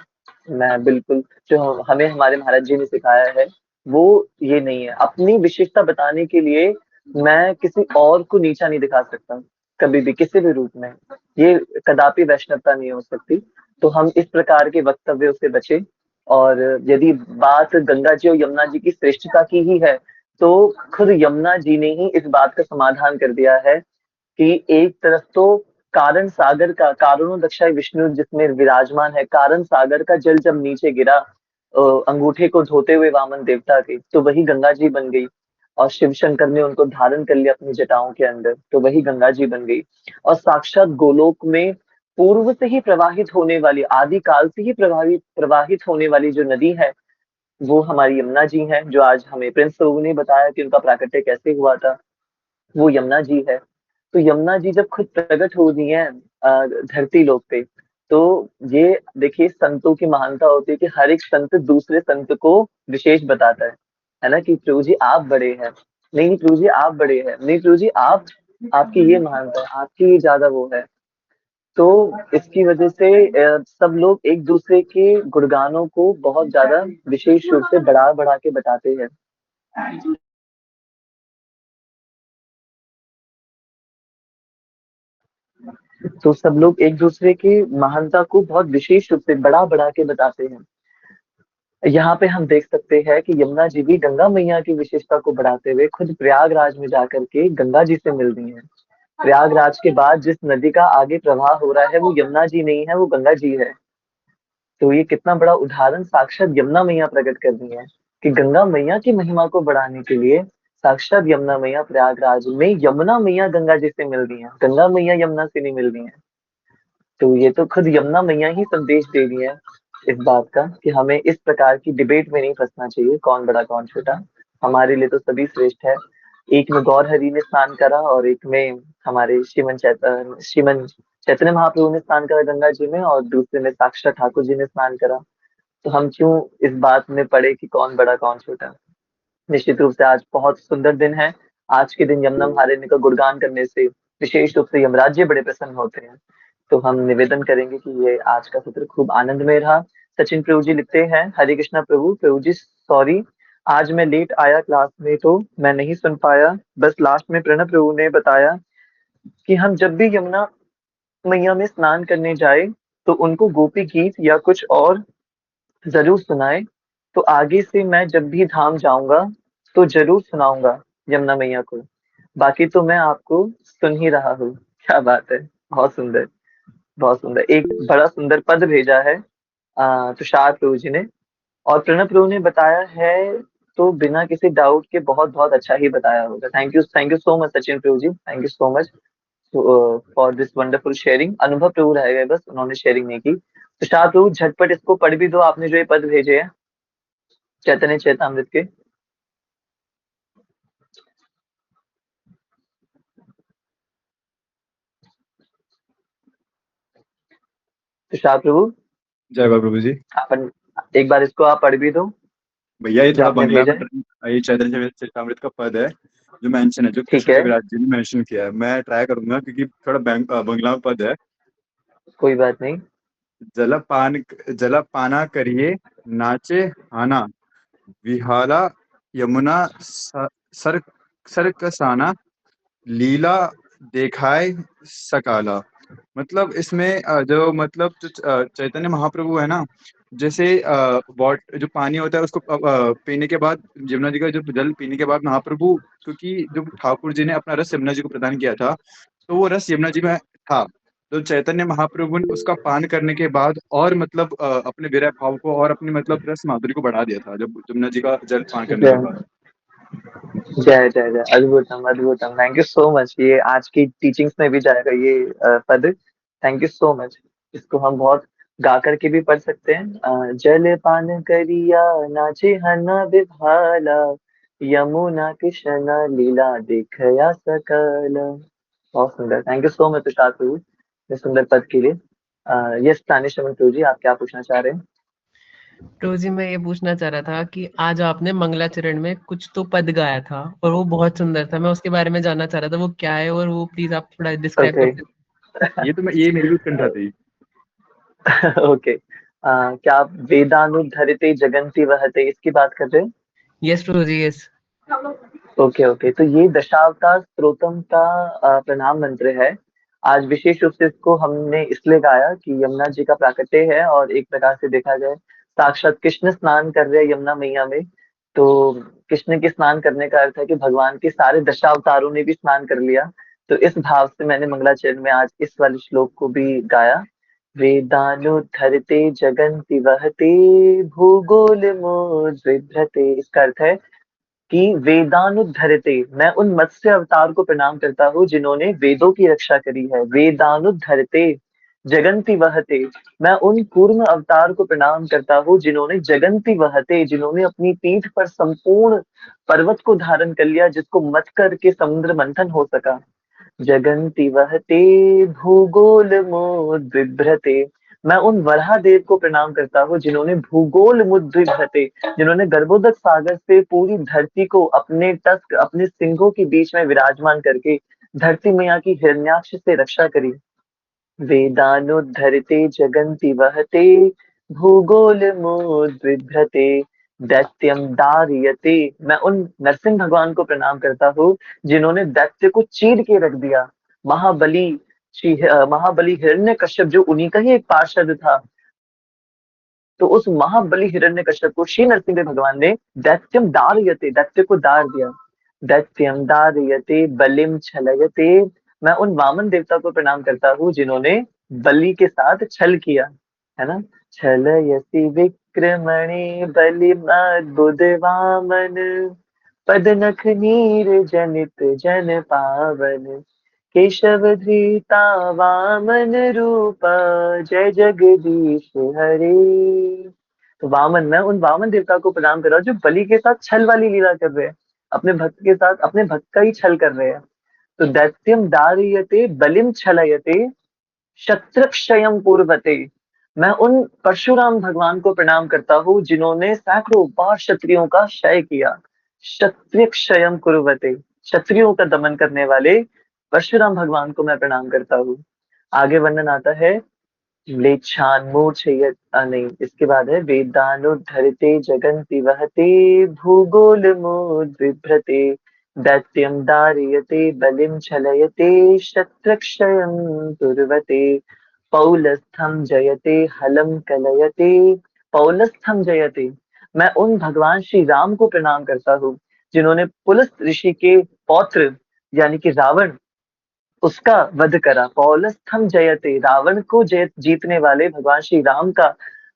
मैं बिल्कुल जो हमें हमारे महाराज जी ने सिखाया है वो ये नहीं है। अपनी विशेषता बताने के लिए मैं किसी और को नीचा नहीं दिखा सकता कभी भी किसी भी रूप में, ये कदापि वैष्णवता नहीं हो सकती। तो हम इस प्रकार के वक्तव्यों से बचे। और यदि बात गंगा जी और यमुना जी की श्रेष्ठता की ही है तो खुद यमुना जी ने ही इस बात का समाधान कर दिया है कि एक तरफ तो कारण सागर का, कारणों दक्षाई विष्णु जिसमें विराजमान है, कारण सागर का जल जब नीचे गिरा अंगूठे को धोते हुए वामन देवता के, तो वही गंगा जी बन गई। और शिव शंकर ने उनको धारण कर लिया अपनी जटाओं के अंदर, तो वही गंगा जी बन गई। और साक्षात गोलोक में पूर्व से ही प्रवाहित होने वाली, आदि काल से ही प्रवाहित होने वाली जो नदी है वो हमारी यमुना जी हैं, जो आज हमें प्रिंस प्रभु ने बताया कि उनका प्राकट्य कैसे हुआ था, वो यमुना जी है। तो यमुना जी जब खुद प्रकट हो रही है धरती लोक पे, तो ये देखिए संतों की महानता होती है कि हर एक संत दूसरे संत को विशेष बताता है ना, कि प्रभु जी आप बड़े हैं, नहीं नहीं प्रभु जी आप बड़े हैं, नहीं प्रभु जी आप, आपकी ये महानता है, आपकी ये ज्यादा वो है। तो इसकी वजह से सब लोग एक दूसरे के गुणगानों को बहुत ज्यादा विशेष रूप से बढ़ा बढ़ा के बताते हैं। तो सब लोग एक दूसरे की महानता को बहुत विशेष रूप से बढ़ा बढ़ा के बताते हैं। यहाँ पे हम देख सकते हैं कि यमुना जी भी गंगा मैया की विशेषता को बढ़ाते हुए खुद प्रयागराज में जाकर के गंगा जी से मिल रही हैं। प्रयागराज के बाद जिस नदी का आगे प्रवाह हो रहा है वो यमुना जी नहीं है, वो गंगा जी है। तो ये कितना बड़ा उदाहरण साक्षात यमुना मैया प्रकट कर रही है कि गंगा मैया की महिमा को बढ़ाने के लिए साक्षात यमुना मैया प्रयागराज में, यमुना मैया गंगा जी से मिल रही है, गंगा मैया यमुना से नहीं मिल रही है। तो ये तो खुद यमुना मैया ही संदेश दे रही है इस बात का कि हमें इस प्रकार की डिबेट में नहीं फंसना चाहिए, कौन बड़ा कौन छोटा। हमारे लिए तो सभी श्रेष्ठ है। एक में गौर हरि ने स्नान करा और एक में हमारे श्रीमन चैतन्य महाप्रभु ने स्नान करा गंगा जी में, और दूसरे में साक्षात ठाकुर जी ने स्नान करा। तो हम क्यों इस बात में पड़े कि कौन बड़ा कौन छोटा। निश्चित रूप से आज बहुत सुंदर दिन है। आज के दिन यमुना महारानी का गुणगान करने से विशेष रूप से यमराज जी बड़े प्रसन्न होते हैं। तो हम निवेदन करेंगे कि ये आज का सत्र खूब आनंदमय रहा। सचिन प्रभु जी लिखते हैं, हरे कृष्णा प्रभु, प्रभु जी सॉरी, आज मैं लेट आया क्लास में तो मैं नहीं सुन पाया, बस लास्ट में प्रणब प्रभु ने बताया कि हम जब भी यमुना मैया में स्नान करने जाए तो उनको गोपी गीत या कुछ और जरूर सुनाए। तो आगे से मैं जब भी धाम जाऊंगा तो जरूर सुनाऊंगा यमुना मैया को। बाकी तो मैं आपको सुन ही रहा हूँ। क्या बात है, बहुत सुंदर, बहुत सुंदर। एक बड़ा सुंदर पद भेजा है तुषार प्रभु जी ने, और प्रणब प्रभु ने बताया है तो बिना किसी डाउट के बहुत बहुत अच्छा ही बताया होगा। Thank you so much Sachin प्रभु ji, thank you so much for this wonderful sharing. Anubhav प्रभु रह गए बस, उन्होंने शेयरिंग नहीं की। तुषार प्रभु झटपट इसको पढ़ भी दो, आपने जो ये पद भेजे हैं चैतन्य चैतामृत के। तुषार प्रभु जय बाबा प्रभु जी। अपन एक बार इसको आप पढ़ भी दो भैया ये जो थोड़ा आपने बंगला भेजा में है। ये चैतन्य चरितमृत का पद है जो मेंशन है, जो ठीक कृष्ण है, कविराज जी ने मेंशन किया है। मैं ट्राई करूंगा क्योंकि थोड़ा बंगला में पद है। कोई बात नहीं। जलपान जलपाना करिए नाचे हाना, विहाला यमुना सर सरकसाना, लीला देखाए सकाला। मतलब इसमें जो मतलब जो चैतन्य महाप्रभु है ना, जैसे जो पानी होता है उसको पीने के बाद, यमुना जी का जो जल पीने के बाद महाप्रभु, क्योंकि जो ठाकुर जी ने अपना रस यमुना जी को प्रदान किया था, तो वो रस यमुना जी में था। तो चैतन्य महाप्रभु ने उसका पान करने के बाद और मतलब अपने विरह भाव को और अपनी मतलब रस माधुरी को बढ़ा दिया था, जब यमुना जी का जल पान करने के जय बाद। जय जय जय, अद्भुतम अद्भुतम, थैंक यू सो मच। ये आज की टीचिंग्स में भी जाएगा ये पद। Thank you so much. इसको हम बहुत गा करके भी पढ़ सकते हैं। जल पान करिया नाचे हना विभाला, यमुना कृष्ण लीला देखया सकल। बहुत सुंदर, thank you so much Tushar Prabhu इस सुंदर पद के लिए। यस तानिश अमन प्रभु जी, आप क्या पूछना चाह रहे हैं? प्रभु जी मैं ये पूछना चाह रहा था कि आज आपने मंगलाचरण में कुछ तो पद गाया था और वो बहुत सुंदर था, मैं उसके बारे में जानना चाह रहा था वो क्या है, और वो प्लीज आप थोड़ा डिस्क्राइब कर ओके। सकते ये मेरी भी उत्कंठा थी। ओके। क्या आप वेदानुधरते जगन्ति वहते इसकी बात कर रहे हैं? हैं? यस प्रभु जी, यस। ओके ओके, तो ये दशावतार स्तोत्रम का प्रणाम मंत्र है। आज विशेष रूप से इसको हमने इसलिए गाया कि यमुना जी का प्राकट्य है, और एक प्रकार से देखा जाए साक्षात कृष्ण स्नान कर रहे हैं यमुना मैया में। तो कृष्ण के स्नान करने का अर्थ है कि भगवान के सारे दशावतारों ने भी स्नान कर लिया। तो इस भाव से मैंने मंगलाचरण में आज इस वाले श्लोक को भी गाया। वेदानुधरते जगन्ति वहते, भूगोल मोद्विभ्रते। इसका अर्थ है कि वेदानुधरते, मैं उन मत्स्य अवतार को प्रणाम करता हूँ जिन्होंने वेदों की रक्षा करी है। वेदानुधरते जगन्ति वहते, मैं उन कूर्म अवतार को प्रणाम करता हूँ जिन्होंने जगन्ति वहते, जिन्होंने अपनी पीठ पर संपूर्ण पर्वत को धारण कर लिया, जिसको मत करके समुद्र मंथन हो सका। जगन्ति वहते भूगोल मुद्विभ्रते, मैं उन वराह देव को प्रणाम करता हूँ जिन्होंने भूगोल मुद्विभ्रते, जिन्होंने गर्भोदक सागर से पूरी धरती को अपने टस्क अपने सिंगों के बीच में विराजमान करके धरती मैया की हिरण्याक्ष से रक्षा करी। वेदानुद्धरते जगन्ति वहते, भूगोलमुद्विभ्रते, दैत्यम दारयते, मैं उन नरसिंह भगवान को प्रणाम करता हूँ जिन्होंने दैत्य को चीर के रख दिया। महाबली महाबली हिरण्यकश्यप जो उन्हीं का ही एक पार्षद था, तो उस महाबली हिरण्यकश्यप को श्री नरसिंह भगवान ने दैत्यम दारयते, दैत्य को दार दिया। दैत्यम दारयते बलिम छलयते, मैं उन वामन देवता को प्रणाम करता हूँ जिन्होंने बलि के साथ छल किया, है ना। छलयसि विक्रमणे बलिमद्भुत वामन, पद नख नीर जनित जन पावन, केशव धृता वामन रूप, जय जगदीश हरे। तो वामन, मैं उन वामन देवता को प्रणाम कर रहा हूँ जो बलि के साथ छल वाली लीला कर रहे हैं, अपने भक्त के साथ अपने भक्त का ही छल कर रहे हैं। तो दैत्यम दारयते बलिम छलयते, शत्रक्षयम पूर्वते, मैं उन परशुराम भगवान को प्रणाम करता हूँ जिन्होंने सैकड़ों बार क्षत्रियों का क्षय किया। क्षत्रियक्षयम कुर्वते, क्षत्रियों का दमन करने वाले परशुराम भगवान को मैं प्रणाम करता हूँ। आगे वर्णन आता है, म्लेच्छान्मूर्छयत् नहीं, इसके बाद है वेदानुद्धरते जगन्ति वहते, भूगोलमुद्विभ्रते, दैत्यम दारयते बलिम छलयते, शत्रक्षयं कुर्वते, पौलस्थम जयते हलम कलयते, पौलस्थम जयते, मैं उन भगवान श्री राम को प्रणाम करता हूँ जिन्होंने पुलस्त ऋषि के पौत्र यानी कि रावण, उसका वध करा। पौलस्थम जयते, रावण को जीतने वाले भगवान श्री राम का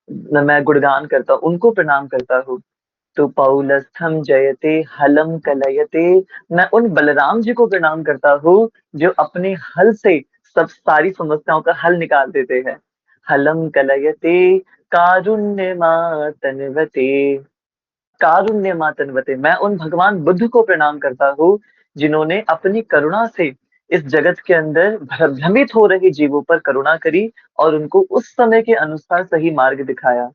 मैं गुणगान करता हूँ, उनको प्रणाम करता हूँ। तो पौलस्थम जयते हलम कलयते, मैं उन बलराम जी को प्रणाम करता हूँ जो अपने हल से सब सारी समस्याओं का हल निकाल देते हैं। हलम कलयते कारुण्य मातन्वते, कारुण्य मातन्वते, मैं उन भगवान बुद्ध को प्रणाम करता हूँ जिन्होंने अपनी करुणा से इस जगत के अंदर भ्रमित हो रहे जीवों पर करुणा करी और उनको उस समय के अनुसार सही मार्ग दिखाया।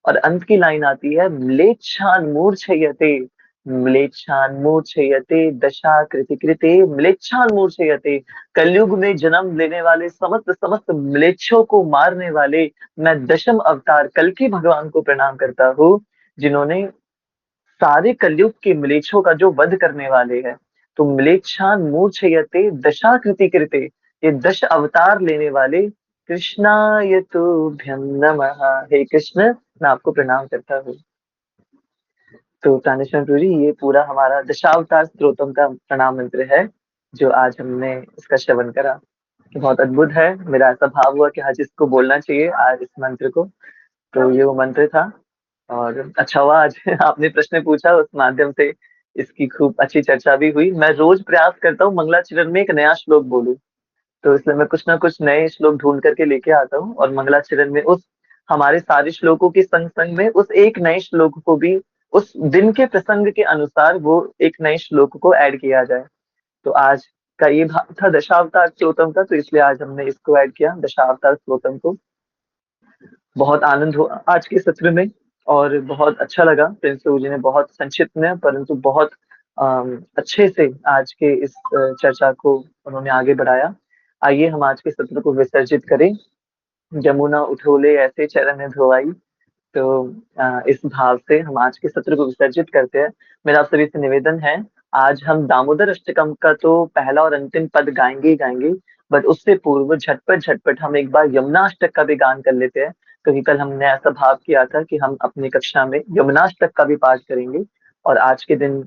और अंत की लाइन आती है, म्लेच्छान मूर्छयते, म्लेच्छान मूर्छयते दशा कृति कृते, म्लेच्छान मूर्छयते, कलयुग में जन्म लेने वाले समस्त समस्त म्लेच्छों को मारने वाले मैं दशम अवतार कल्कि भगवान को प्रणाम करता हूँ जिन्होंने सारे कलयुग के म्लेच्छों का जो वध करने वाले हैं। तो म्लेच्छान मूर्छयते दशाकृति कृते, ये 10 अवतार लेने वाले कृष्णाय तुभ्यं नमः। हे कृष्ण, मैं आपको प्रणाम करता हूँ। तो प्राणेश्वर प्रभु जी, ये पूरा हमारा दशावतार स्तोत्रम का प्रणाम मंत्र है, जो आज हमने इसका श्रवण करा। बहुत अद्भुत है। मेरा ऐसा भाव हुआ कि आज इसको बोलना चाहिए, आज इस मंत्र को। तो ये वो मंत्र था। और अच्छा हुआ आज आपने प्रश्न पूछा, उस माध्यम से इसकी खूब अच्छी चर्चा भी हुई। मैं रोज प्रयास करता हूँ मंगलाचरण में एक नया श्लोक बोलूं, तो इसलिए मैं कुछ ना कुछ नए श्लोक ढूंढ करके लेके आता हूँ, और मंगलाचरण में उस हमारे सारे श्लोकों के संग संग में उस एक नए श्लोक को भी उस दिन के प्रसंग के अनुसार वो एक नए श्लोक को ऐड किया जाए। तो आज का ये भाग था दशावतार स्तोत्रम का, तो इसलिए आज हमने इसको ऐड किया, दशावतार स्तोत्रम को। बहुत आनंद हुआ आज के सत्र में, और बहुत अच्छा लगा। प्रिंस प्रभु जी ने बहुत संक्षिप्त में परंतु बहुत अच्छे से आज के इस चर्चा को उन्होंने आगे बढ़ाया। आइए हम आज के सत्र को विसर्जित करें। जमुना उठोले ऐसे चरण धोआई। तो इस भाव से हम आज के सत्र को विसर्जित करते हैं। मेरा आप सभी से निवेदन है, आज हम दामोदर अष्टकम का तो पहला और अंतिम पद गाएंगे ही गाएंगे, बट उससे पूर्व झटपट झटपट हम एक बार यमुनाष्टक का भी गान कर लेते हैं, क्योंकि कल हमने ऐसा भाव किया था कि हम अपनी कक्षा में यमुनाष्टक का भी पाठ करेंगे। और आज के दिन